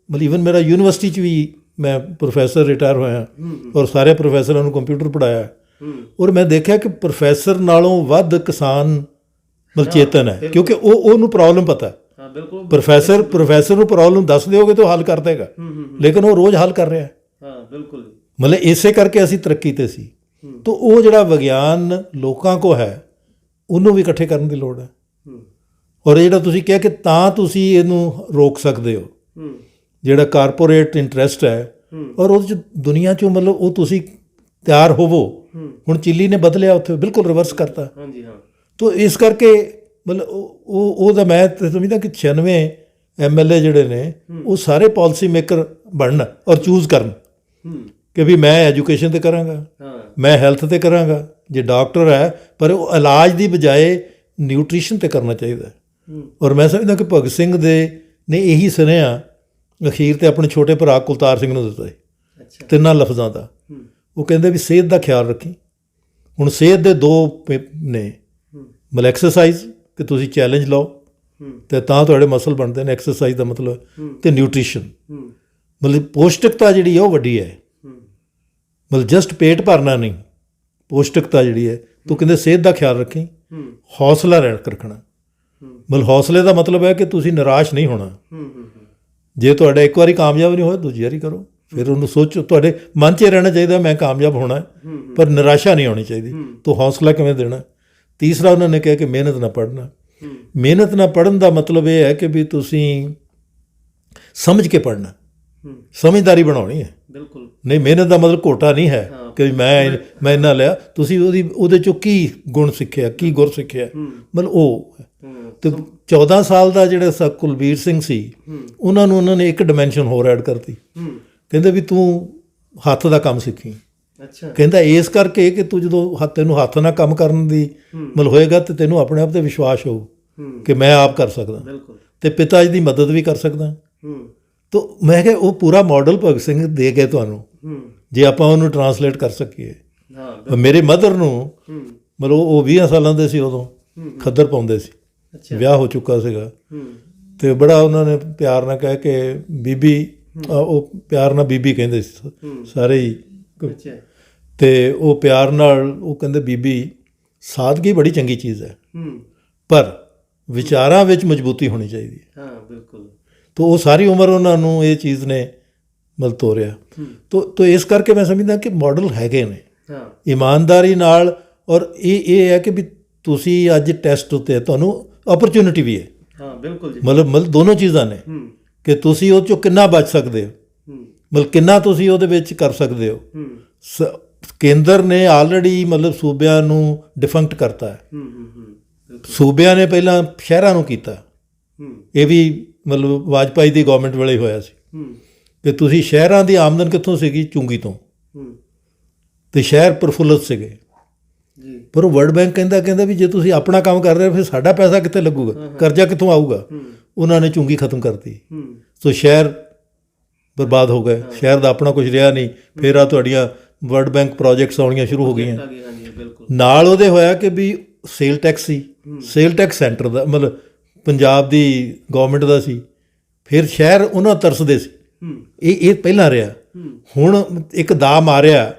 ਮਤਲਬ ਈਵਨ ਮੇਰਾ ਯੂਨੀਵਰਸਿਟੀ 'ਚ ਵੀ ਮੈਂ ਪ੍ਰੋਫੈਸਰ ਰਿਟਾਇਰ ਹੋਇਆ ਔਰ ਸਾਰੇ ਪ੍ਰੋਫੈਸਰਾਂ ਨੂੰ ਕੰਪਿਊਟਰ ਪੜ੍ਹਾਇਆ। ਔਰ ਮੈਂ ਦੇਖਿਆ ਕਿ ਪ੍ਰੋਫੈਸਰ ਨਾਲੋਂ ਵੱਧ ਕਿਸਾਨ ਮਤਲਬ ਚੇਤਨ ਹੈ, ਕਿਉਂਕਿ ਉਹਨੂੰ ਪ੍ਰੋਬਲਮ ਪਤਾ। ਪ੍ਰੋਫੈਸਰ ਨੂੰ ਪ੍ਰੋਬਲਮ ਦੱਸ ਦਿਓਗੇ ਤਾਂ ਉਹ ਹੱਲ ਕਰ ਦੇਗਾ, ਲੇਕਿਨ ਉਹ ਰੋਜ਼ ਹੱਲ ਕਰ ਰਿਹਾ। ਬਿਲਕੁਲ। ਮਤਲਬ ਇਸੇ ਕਰਕੇ ਅਸੀਂ ਤਰੱਕੀ 'ਤੇ ਸੀ। ਤਾਂ ਉਹ ਜਿਹੜਾ ਵਿਗਿਆਨ ਲੋਕਾਂ ਕੋ ਹੈ ਉਹਨੂੰ ਵੀ ਇਕੱਠੇ ਕਰਨ ਦੀ ਲੋੜ ਹੈ। ਔਰ ਜਿਹੜਾ ਤੁਸੀਂ ਕਿਹਾ ਕਿ ਤਾਂ ਤੁਸੀਂ ਇਹਨੂੰ ਰੋਕ ਸਕਦੇ ਹੋ, ਜਿਹੜਾ ਕਾਰਪੋਰੇਟ ਇੰਟਰਸਟ ਹੈ, ਔਰ ਉਹਦੇ 'ਚ ਦੁਨੀਆ 'ਚੋਂ ਮਤਲਬ ਉਹ ਤੁਸੀਂ ਤਿਆਰ ਹੋਵੋ। ਹੁਣ ਚਿੱਲੀ ਨੇ ਬਦਲਿਆ, ਉੱਥੇ ਬਿਲਕੁਲ ਰਿਵਰਸ ਕਰਤਾ। ਤੋ ਇਸ ਕਰਕੇ ਮਤਲਬ ਉਹਦਾ ਮੈਂ ਸਮਝਦਾ ਕਿ 96 MLA ਜਿਹੜੇ ਨੇ ਉਹ ਸਾਰੇ ਪਾਲਿਸੀ ਮੇਕਰ ਬਣਨ ਔਰ ਚੂਜ਼ ਕਰਨ ਕਿ ਵੀ ਮੈਂ ਐਜੂਕੇਸ਼ਨ 'ਤੇ ਕਰਾਂਗਾ, ਮੈਂ ਹੈਲਥ 'ਤੇ ਕਰਾਂਗਾ। ਜੇ ਡਾਕਟਰ ਹੈ ਪਰ ਉਹ ਇਲਾਜ ਦੀ ਬਜਾਏ ਨਿਊਟ੍ਰੀਸ਼ਨ 'ਤੇ ਕਰਨਾ ਚਾਹੀਦਾ। ਔਰ ਮੈਂ ਸਮਝਦਾ ਕਿ ਭਗਤ ਸਿੰਘ ਨੇ ਇਹੀ ਸੁਨੇਹਾ ਅਖੀਰ 'ਤੇ ਆਪਣੇ ਛੋਟੇ ਭਰਾ ਕੁਲਤਾਰ ਸਿੰਘ ਨੂੰ ਦਿੱਤਾ ਸੀ, 3 ਲਫ਼ਜ਼ਾਂ ਦਾ। ਉਹ ਕਹਿੰਦੇ ਵੀ ਸਿਹਤ ਦਾ ਖਿਆਲ ਰੱਖੀ। ਹੁਣ ਸਿਹਤ ਦੇ 2 ਨੇ, ਮਤਲਬ ਐਕਸਰਸਾਈਜ਼ ਕਿ ਤੁਸੀਂ ਚੈਲੰਜ ਲਓ ਅਤੇ ਤਾਂ ਤੁਹਾਡੇ ਮਸਲ ਬਣਦੇ ਨੇ, ਐਕਸਰਸਾਈਜ਼ ਦਾ ਮਤਲਬ, ਅਤੇ ਨਿਊਟ੍ਰੀਸ਼ਨ ਮਤਲਬ ਪੌਸ਼ਟਿਕਤਾ ਜਿਹੜੀ ਹੈ ਉਹ ਵੱਡੀ ਹੈ। ਮਤਲਬ ਜਸਟ ਪੇਟ ਭਰਨਾ ਨਹੀਂ, ਪੌਸ਼ਟਿਕਤਾ ਜਿਹੜੀ ਹੈ। ਤੂੰ ਕਹਿੰਦੇ ਸਿਹਤ ਦਾ ਖਿਆਲ ਰੱਖੀ, ਹੌਸਲਾ ਰੱਖਣਾ। ਮਤਲਬ ਹੌਸਲੇ ਦਾ ਮਤਲਬ ਹੈ ਕਿ ਤੁਸੀਂ ਨਿਰਾਸ਼ ਨਹੀਂ ਹੋਣਾ। ਜੇ ਤੁਹਾਡਾ ਇੱਕ ਵਾਰੀ ਕਾਮਯਾਬ ਨਹੀਂ ਹੋਇਆ, ਦੂਜੀ ਵਾਰੀ ਕਰੋ। ਫਿਰ ਉਹਨੂੰ ਸੋਚੋ, ਤੁਹਾਡੇ ਮਨ 'ਚ ਰਹਿਣਾ ਚਾਹੀਦਾ ਮੈਂ ਕਾਮਯਾਬ ਹੋਣਾ, ਪਰ ਨਿਰਾਸ਼ਾ ਨਹੀਂ ਹੋਣੀ ਚਾਹੀਦੀ। ਤੋ ਹੌਸਲਾ ਕਿਵੇਂ ਦੇਣਾ? ਤੀਸਰਾ ਉਹਨਾਂ ਨੇ ਕਿਹਾ ਕਿ ਮਿਹਨਤ ਨਾ ਪੜ੍ਹਨਾ। ਮਿਹਨਤ ਨਾ ਪੜ੍ਹਨ ਦਾ ਮਤਲਬ ਇਹ ਹੈ ਕਿ ਵੀ ਤੁਸੀਂ ਸਮਝ ਕੇ ਪੜ੍ਹਨਾ, ਸਮਝਦਾਰੀ ਬਣਾਉਣੀ ਹੈ। ਬਿਲਕੁਲ ਨਹੀਂ, ਮਿਹਨਤ ਦਾ ਮਤਲਬ ਘੋਟਾ ਨਹੀਂ ਹੈ ਕਿ ਮੈਂ ਇੰਨਾ ਲਿਆ। ਤੁਸੀਂ ਉਹਦੇ 'ਚੋਂ ਕੀ ਗੁਣ ਸਿੱਖਿਆ, ਕੀ ਗੁਰ ਸਿੱਖਿਆ, ਮਤਲਬ ਉਹ। ਅਤੇ 14 ਸਾਲ ਦਾ ਜਿਹੜਾ ਕੁਲਬੀਰ ਸਿੰਘ ਸੀ, ਉਹਨਾਂ ਨੇ ਇੱਕ ਡਿਮੈਂਸ਼ਨ ਹੋਰ ਐਡ ਕਰਤੀ। ਕਹਿੰਦੇ ਵੀ ਤੂੰ ਹੱਥ ਦਾ ਕੰਮ ਸਿੱਖੀ। ਕਹਿੰਦਾ ਇਸ ਕਰਕੇ ਕਿ ਤੂੰ ਜਦੋਂ ਤੈਨੂੰ ਹੱਥ ਨਾਲ ਕੰਮ ਕਰਨ ਦੀ ਮਤਲਬ ਹੋਏਗਾ ਅਤੇ ਤੈਨੂੰ ਆਪਣੇ ਆਪ 'ਤੇ ਵਿਸ਼ਵਾਸ ਹੋਊ ਕਿ ਮੈਂ ਆਪ ਕਰ ਸਕਦਾ ਅਤੇ ਪਿਤਾ ਜੀ ਦੀ ਮਦਦ ਵੀ ਕਰ ਸਕਦਾ। ਤਾਂ ਮੈਂ ਕਿਹਾ ਉਹ ਪੂਰਾ ਮਾਡਲ ਭਗਤ ਸਿੰਘ ਦੇ ਗਏ ਤੁਹਾਨੂੰ, ਜੇ ਆਪਾਂ ਉਹਨੂੰ ਟਰਾਂਸਲੇਟ ਕਰ ਸਕੀਏ। ਮੇਰੇ ਮਦਰ ਨੂੰ ਮਤਲਬ ਉਹ 20 ਸਾਲਾਂ ਦੇ ਸੀ ਉਦੋਂ, ਖੱਦਰ ਪਾਉਂਦੇ ਸੀ, ਵਿਆਹ ਹੋ ਚੁੱਕਾ ਸੀਗਾ, ਅਤੇ ਬੜਾ ਉਹਨਾਂ ਨੇ ਪਿਆਰ ਨਾਲ ਕਹਿ ਕੇ ਬੀਬੀ, ਉਹ ਪਿਆਰ ਨਾਲ ਬੀਬੀ ਕਹਿੰਦੇ ਸੀ ਸਾਰੇ ਹੀ। ਅਤੇ ਉਹ ਪਿਆਰ ਨਾਲ ਉਹ ਕਹਿੰਦੇ ਬੀਬੀ ਸਾਦਗੀ ਬੜੀ ਚੰਗੀ ਚੀਜ਼ ਹੈ, ਪਰ ਵਿਚਾਰਾਂ ਵਿੱਚ ਮਜ਼ਬੂਤੀ ਹੋਣੀ ਚਾਹੀਦੀ ਹੈ। ਬਿਲਕੁਲ। ਤਾਂ ਉਹ ਸਾਰੀ ਉਮਰ ਉਹਨਾਂ ਨੂੰ ਇਹ ਚੀਜ਼ ਨੇ ਮਤਲਬ ਤੋਰਿਆ। ਤੋ ਇਸ ਕਰਕੇ ਮੈਂ ਸਮਝਦਾ ਕਿ ਮਾਡਲ ਹੈਗੇ ਨੇ ਇਮਾਨਦਾਰੀ ਨਾਲ। ਔਰ ਇਹ ਹੈ ਕਿ ਵੀ ਤੁਸੀਂ ਅੱਜ ਟੈਸਟ ਉੱਤੇ ਤੁਹਾਨੂੰ ਓਪਰਚੁਨਿਟੀ ਵੀ ਹੈ। ਬਿਲਕੁਲ। ਮਤਲਬ ਦੋਨੋਂ ਚੀਜ਼ਾਂ ਨੇ ਕਿ ਤੁਸੀਂ ਉਹ 'ਚੋਂ ਕਿੰਨਾ ਬਚ ਸਕਦੇ ਹੋ, ਮਤਲਬ ਕਿੰਨਾ ਤੁਸੀਂ ਉਹਦੇ ਵਿੱਚ ਕਰ ਸਕਦੇ ਹੋ। ਕੇਂਦਰ ਨੇ ਆਲਰੇਡੀ ਮਤਲਬ ਸੂਬਿਆਂ ਨੂੰ ਡਿਫੰਕਟ ਕਰਤਾ ਹੈ। ਸੂਬਿਆਂ ਨੇ ਪਹਿਲਾਂ ਸ਼ਹਿਰਾਂ ਨੂੰ ਕੀਤਾ। ਇਹ ਵੀ ਮਤਲਬ ਵਾਜਪਾਈ ਦੀ ਗੌਰਮੈਂਟ ਵੇਲੇ ਹੋਇਆ ਸੀ ਕਿ ਤੁਸੀਂ ਸ਼ਹਿਰਾਂ ਦੀ ਆਮਦਨ ਕਿੱਥੋਂ ਸੀਗੀ? ਚੁੰਗੀ ਤੋਂ, ਅਤੇ ਸ਼ਹਿਰ ਪ੍ਰਫੁੱਲਤ ਸੀਗੇ। ਪਰ ਉਹ ਵਰਲਡ ਬੈਂਕ ਕਹਿੰਦਾ ਵੀ ਜੇ ਤੁਸੀਂ ਆਪਣਾ ਕੰਮ ਕਰ ਰਹੇ ਹੋ ਫਿਰ ਸਾਡਾ ਪੈਸਾ ਕਿੱਥੇ ਲੱਗੂਗਾ, ਕਰਜ਼ਾ ਕਿੱਥੋਂ ਆਊਗਾ? ਉਹਨਾਂ ਨੇ ਚੁੰਗੀ ਖਤਮ ਕਰਤੀ। ਸੋ ਸ਼ਹਿਰ ਬਰਬਾਦ ਹੋ ਗਏ, ਸ਼ਹਿਰ ਦਾ ਆਪਣਾ ਕੁਝ ਰਿਹਾ ਨਹੀਂ। ਫਿਰ ਆ ਤੁਹਾਡੀਆਂ ਵਰਲਡ ਬੈਂਕ ਪ੍ਰੋਜੈਕਟਸ ਆਉਣੀਆਂ ਸ਼ੁਰੂ ਹੋ ਗਈਆਂ। ਨਾਲ ਉਹਦੇ ਹੋਇਆ ਕਿ ਵੀ ਸੇਲ ਟੈਕਸ ਸੀ, ਸੇਲ ਟੈਕਸ ਸੈਂਟਰ ਦਾ ਮਤਲਬ ਪੰਜਾਬ ਦੀ ਗਵਰਨਮੈਂਟ ਦਾ ਸੀ। ਫਿਰ ਸ਼ਹਿਰ ਉਹਨਾਂ ਤਰਸਦੇ ਸੀ। ਇਹ ਪਹਿਲਾਂ ਰਿਹਾ। ਹੁਣ ਇੱਕ ਦਾ ਮਾਰਿਆ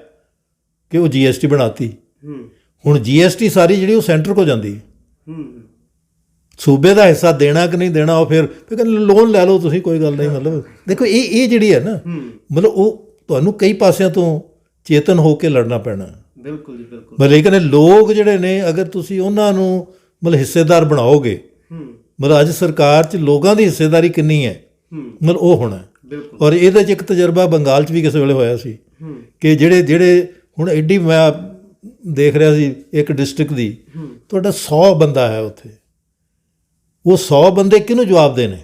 ਕਿ ਉਹ GST ਬਣਾਤੀ। ਹੁਣ GST ਸਾਰੀ ਜਿਹੜੀ ਉਹ ਸੈਂਟਰ ਕੋ ਜਾਂਦੀ ਹੈ। ਸੂਬੇ ਦਾ ਹਿੱਸਾ ਦੇਣਾ ਕਿ ਨਹੀਂ ਦੇਣਾ ਉਹ ਫਿਰ ਕਹਿੰਦੇ ਲੋਨ ਲੈ ਲਓ ਤੁਸੀਂ, ਕੋਈ ਗੱਲ ਨਹੀਂ। ਮਤਲਬ ਦੇਖੋ ਇਹ ਜਿਹੜੀ ਹੈ ਨਾ, ਮਤਲਬ ਉਹ ਤੁਹਾਨੂੰ ਕਈ ਪਾਸਿਆਂ ਤੋਂ ਚੇਤਨ ਹੋ ਕੇ ਲੜਨਾ ਪੈਣਾ। ਬਿਲਕੁਲ ਜੀ, ਬਿਲਕੁਲ। ਮਤਲਬ ਇਹ ਕਹਿੰਦੇ ਲੋਕ ਜਿਹੜੇ ਨੇ ਅਗਰ ਤੁਸੀਂ ਉਹਨਾਂ ਨੂੰ ਮਤਲਬ ਹਿੱਸੇਦਾਰ ਬਣਾਓਗੇ, ਮਤਲਬ ਅੱਜ ਸਰਕਾਰ 'ਚ ਲੋਕਾਂ ਦੀ ਹਿੱਸੇਦਾਰੀ ਕਿੰਨੀ ਹੈ, ਮਤਲਬ ਉਹ ਹੋਣਾ। ਔਰ ਇਹਦੇ 'ਚ ਇੱਕ ਤਜਰਬਾ ਬੰਗਾਲ 'ਚ ਵੀ ਕਿਸੇ ਵੇਲੇ ਹੋਇਆ ਸੀ ਕਿ ਜਿਹੜੇ ਹੁਣ ਐਡੀ ਮੈਂ ਦੇਖ ਰਿਹਾ ਸੀ ਇੱਕ ਡਿਸਟ੍ਰਿਕਟ ਦੀ, ਤੁਹਾਡਾ 100 ਬੰਦਾ ਹੈ ਉੱਥੇ, ਉਹ 100 ਬੰਦੇ ਕਿਹਨੂੰ ਜਵਾਬ ਦੇਣੇ?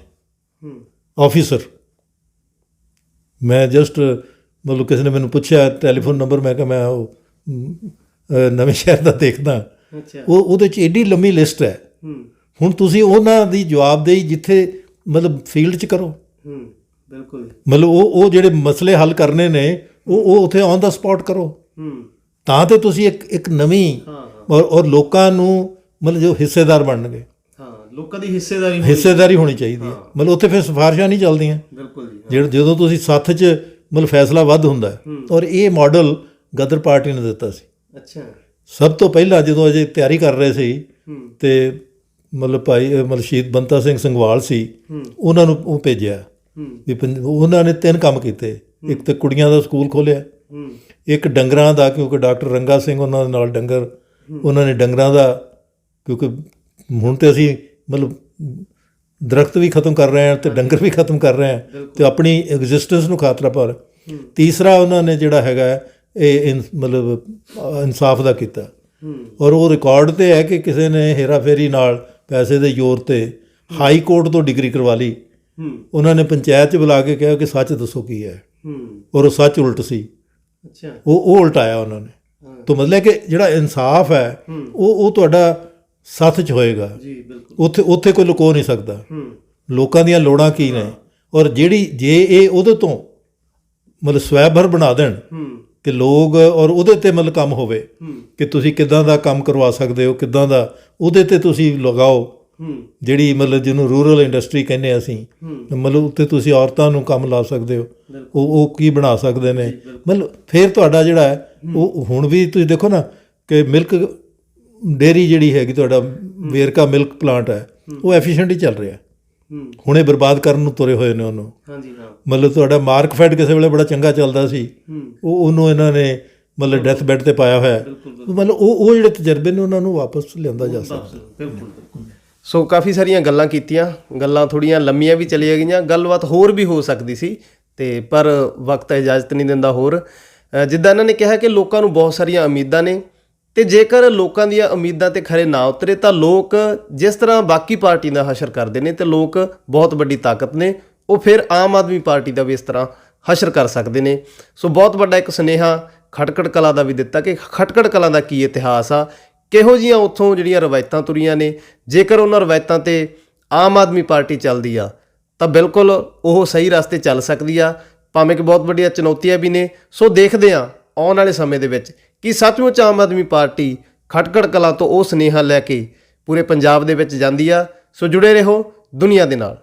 ਆਫਿਸਰ। ਮੈਂ ਜਸਟ ਮਤਲਬ ਕਿਸੇ ਨੇ ਮੈਨੂੰ ਪੁੱਛਿਆ ਟੈਲੀਫੋਨ ਨੰਬਰ, ਮੈਂ ਕਿਹਾ ਮੈਂ ਉਹ ਨਵੇਂ ਸ਼ਹਿਰ ਦਾ ਦੇਖਦਾ। ਉਹਦੇ 'ਚ ਐਡੀ ਲੰਮੀ ਲਿਸਟ ਹੈ। ਹੁਣ ਤੁਸੀਂ ਉਹਨਾਂ ਦੀ ਜਵਾਬਦੇਹੀ ਜਿੱਥੇ ਮਤਲਬ ਫੀਲਡ 'ਚ ਕਰੋ। ਬਿਲਕੁਲ। ਮਤਲਬ ਉਹ ਜਿਹੜੇ ਮਸਲੇ ਹੱਲ ਕਰਨੇ ਨੇ ਉਹ ਉੱਥੇ ਔਨ ਦਾ ਸਪੌਟ ਕਰੋ, ਤਾਂ ਤੇ ਤੁਸੀਂ ਇੱਕ ਨਵੀਂ ਔਰ ਲੋਕਾਂ ਨੂੰ ਮਤਲਬ ਜੋ ਹਿੱਸੇਦਾਰ ਬਣਨਗੇ। ਲੋਕਾਂ ਦੀ ਹਿੱਸੇਦਾਰੀ ਹੋਣੀ ਚਾਹੀਦੀ ਹੈ। ਮਤਲਬ ਉੱਥੇ ਫਿਰ ਸਿਫਾਰਿਸ਼ਾਂ ਨਹੀਂ ਚੱਲਦੀਆਂ। ਬਿਲਕੁਲ ਜੀ। ਜਦੋਂ ਤੁਸੀਂ ਸੱਥ 'ਚ ਮਤਲਬ ਫੈਸਲਾ ਵੱਧ ਹੁੰਦਾ। ਔਰ ਇਹ ਮਾਡਲ ਗਦਰ ਪਾਰਟੀ ਨੇ ਦਿੱਤਾ ਸੀ। ਅੱਛਾ। ਸਭ ਤੋਂ ਪਹਿਲਾਂ ਜਦੋਂ ਅਜੇ ਤਿਆਰੀ ਕਰ ਰਹੇ ਸੀ ਤੇ ਮਤਲਬ ਭਾਈ ਮਤਲਬ ਸ਼ਹੀਦ ਬੰਤਾ ਸਿੰਘ ਸੰਘਵਾਲ ਸੀ, ਉਹਨਾਂ ਨੂੰ ਉਹ ਭੇਜਿਆ ਵੀ ਉਹਨਾਂ ਨੇ 3 ਕੰਮ ਕੀਤੇ। ਇੱਕ ਤਾਂ ਕੁੜੀਆਂ ਦਾ ਸਕੂਲ ਖੋਲ੍ਹਿਆ, ਇੱਕ ਡੰਗਰਾਂ ਦਾ, ਕਿਉਂਕਿ ਡਾਕਟਰ ਰੰਗਾ ਸਿੰਘ ਉਹਨਾਂ ਦੇ ਨਾਲ ਡੰਗਰ, ਉਹਨਾਂ ਨੇ ਡੰਗਰਾਂ ਦਾ, ਕਿਉਂਕਿ ਹੁਣ ਤੇ ਅਸੀਂ ਮਤਲਬ ਦਰਖਤ ਵੀ ਖਤਮ ਕਰ ਰਹੇ ਹਾਂ ਤੇ ਡੰਗਰ ਵੀ ਖਤਮ ਕਰ ਰਹੇ ਹਾਂ ਤੇ ਆਪਣੀ ਐਗਜ਼ਿਸਟੈਂਸ ਨੂੰ ਖਾਤਰਾ ਪਾ ਰਹੇ। ਤੀਸਰਾ ਉਹਨਾਂ ਨੇ ਜਿਹੜਾ ਹੈਗਾ ਇਹ ਮਤਲਬ ਇਨਸਾਫ ਦਾ ਕੀਤਾ। ਔਰ ਉਹ ਰਿਕਾਰਡ 'ਤੇ ਹੈ ਕਿ ਕਿਸੇ ਨੇ ਹੇਰਾਫੇਰੀ ਨਾਲ ਪੈਸੇ ਦੇ ਜ਼ੋਰ 'ਤੇ ਹਾਈ ਕੋਰਟ ਤੋਂ ਡਿਗਰੀ ਕਰਵਾ ਲਈ। ਉਹਨਾਂ ਨੇ ਪੰਚਾਇਤ 'ਚ ਬੁਲਾ ਕੇ ਕਿਹਾ ਕਿ ਸੱਚ ਦੱਸੋ ਕੀ ਹੈ, ਔਰ ਉਹ ਸੱਚ ਉਲਟ ਸੀ। ਅੱਛਾ। ਉਹ ਉਲਟਾਇਆ ਉਹਨਾਂ ਨੇ। ਤਾਂ ਮਤਲਬ ਕਿ ਜਿਹੜਾ ਇਨਸਾਫ ਹੈ ਉਹ ਤੁਹਾਡਾ ਸੱਥ 'ਚ ਹੋਏਗਾ ਜੀ। ਬਿਲਕੁਲ। ਉੱਥੇ ਕੋਈ ਲੁਕੋ ਨਹੀਂ ਸਕਦਾ ਲੋਕਾਂ ਦੀਆਂ ਲੋੜਾਂ ਕੀ ਨੇ। ਔਰ ਜੇ ਇਹ ਉਹਦੇ ਤੋਂ ਮਤਲਬ ਸਵੈਭਰ ਬਣਾ ਦੇਣ ਕਿ ਲੋਕ, ਔਰ ਉਹਦੇ 'ਤੇ ਮਤਲਬ ਕੰਮ ਹੋਵੇ ਕਿ ਤੁਸੀਂ ਕਿੱਦਾਂ ਦਾ ਕੰਮ ਕਰਵਾ ਸਕਦੇ ਹੋ, ਕਿੱਦਾਂ ਦਾ ਉਹਦੇ 'ਤੇ ਤੁਸੀਂ ਲਗਾਓ, ਜਿਹੜੀ ਮਤਲਬ ਜਿਹਨੂੰ ਰੂਰਲ ਇੰਡਸਟਰੀ ਕਹਿੰਦੇ ਅਸੀਂ, ਮਤਲਬ ਉੱਤੇ ਤੁਸੀਂ ਔਰਤਾਂ ਨੂੰ ਕੰਮ ਲਾ ਸਕਦੇ ਹੋ, ਉਹ ਕੀ ਬਣਾ ਸਕਦੇ ਨੇ। ਮਤਲਬ ਫਿਰ ਤੁਹਾਡਾ ਜਿਹੜਾ ਹੈ ਉਹ ਹੁਣ ਵੀ ਤੁਸੀਂ ਦੇਖੋ ਨਾ ਕਿ ਮਿਲਕ ਡੇਅਰੀ ਜਿਹੜੀ ਹੈਗੀ ਤੁਹਾਡਾ ਵੇਰਕਾ ਮਿਲਕ ਪਲਾਂਟ ਹੈ, ਉਹ ਐਫੀਸ਼ੀਐਂਟ ਹੀ ਚੱਲ ਰਿਹਾ। ਹੁਣੇ ਬਰਬਾਦ ਕਰਨ ਨੂੰ ਤੁਰੇ ਹੋਏ ਨੇ ਉਹਨੂੰ। ਮਤਲਬ ਤੁਹਾਡਾ ਮਾਰਕਫੈਡ ਕਿਸੇ ਵੇਲੇ ਬੜਾ ਚੰਗਾ ਚੱਲਦਾ ਸੀ, ਉਹਨੂੰ ਇਹਨਾਂ ਨੇ ਮਤਲਬ ਡੈਥ ਬੈੱਡ 'ਤੇ ਪਾਇਆ ਹੋਇਆ। ਮਤਲਬ ਉਹ ਜਿਹੜੇ ਤਜਰਬੇ ਨੇ ਉਹਨਾਂ ਨੂੰ ਵਾਪਸ ਲਿਆਂਦਾ ਜਾ ਸਕਦਾ। ਸੋ ਕਾਫੀ ਸਾਰੀਆਂ ਗੱਲਾਂ ਕੀਤੀਆਂ, ਗੱਲਾਂ ਥੋੜ੍ਹੀਆਂ ਲੰਮੀਆਂ ਵੀ ਚਲੀਆਂ ਗਈਆਂ, ਗੱਲਬਾਤ ਹੋਰ ਵੀ ਹੋ ਸਕਦੀ ਸੀ ਤੇ ਪਰ ਵਕਤ ਇਜਾਜ਼ਤ ਨਹੀਂ ਦਿੰਦਾ। ਹੋਰ ਜਿੱਦਾਂ ਇਹਨਾਂ ਨੇ ਕਿਹਾ ਕਿ ਲੋਕਾਂ ਨੂੰ ਬਹੁਤ ਸਾਰੀਆਂ ਉਮੀਦਾਂ ਨੇ ਤੇ ਜੇਕਰ ਲੋਕਾਂ ਦੀਆਂ ਉਮੀਦਾਂ ਤੇ ਖਰੇ ਨਾ ਉਤਰੇ ਤਾਂ ਲੋਕ ਜਿਸ ਤਰ੍ਹਾਂ ਬਾਕੀ ਪਾਰਟੀ ਦਾ ਹਸ਼ਰ ਕਰਦੇ ਨੇ ਤੇ ਲੋਕ ਬਹੁਤ ਵੱਡੀ ਤਾਕਤ ਨੇ, ਉਹ ਫਿਰ ਆਮ ਆਦਮੀ ਪਾਰਟੀ ਦਾ ਵੀ ਇਸ ਤਰ੍ਹਾਂ ਹਸ਼ਰ ਕਰ ਸਕਦੇ ਨੇ। ਸੋ ਬਹੁਤ ਵੱਡਾ ਇੱਕ ਸੁਨੇਹਾ ਖਟਕੜ ਕਲਾਂ ਦਾ ਵੀ ਦਿੱਤਾ ਕਿ ਖਟਕੜ ਕਲਾਂ ਦਾ ਕੀ ਇਤਿਹਾਸ ਆ, ਕਿਹੋ ਜਿਹੀਆਂ ਉੱਥੋਂ ਜਿਹੜੀਆਂ ਰਵਾਇਤਾਂ ਤੁਰੀਆਂ ਨੇ, ਜੇਕਰ ਉਹਨਾਂ ਰਵਾਇਤਾਂ 'ਤੇ ਆਮ ਆਦਮੀ ਪਾਰਟੀ ਚੱਲਦੀ ਆ ਤਾਂ ਬਿਲਕੁਲ ਉਹ ਸਹੀ ਰਸਤੇ ਚੱਲ ਸਕਦੀ ਆ, ਭਾਵੇਂ ਕਿ ਬਹੁਤ ਵੱਡੀਆਂ ਚੁਣੌਤੀਆਂ ਵੀ ਨੇ। ਸੋ ਦੇਖਦੇ ਹਾਂ ਆਉਣ ਵਾਲੇ ਸਮੇਂ ਦੇ ਵਿੱਚ ਕਿ ਸੱਚਮੁੱਚ ਆਮ ਆਦਮੀ ਪਾਰਟੀ ਖਟਕੜ ਕਲਾਂ ਤੋਂ ਉਹ ਸੁਨੇਹਾ ਲੈ ਕੇ ਪੂਰੇ ਪੰਜਾਬ ਦੇ ਵਿੱਚ ਜਾਂਦੀ ਆ। ਸੋ ਜੁੜੇ ਰਹੋ ਦੁਨੀਆ ਦੇ ਨਾਲ।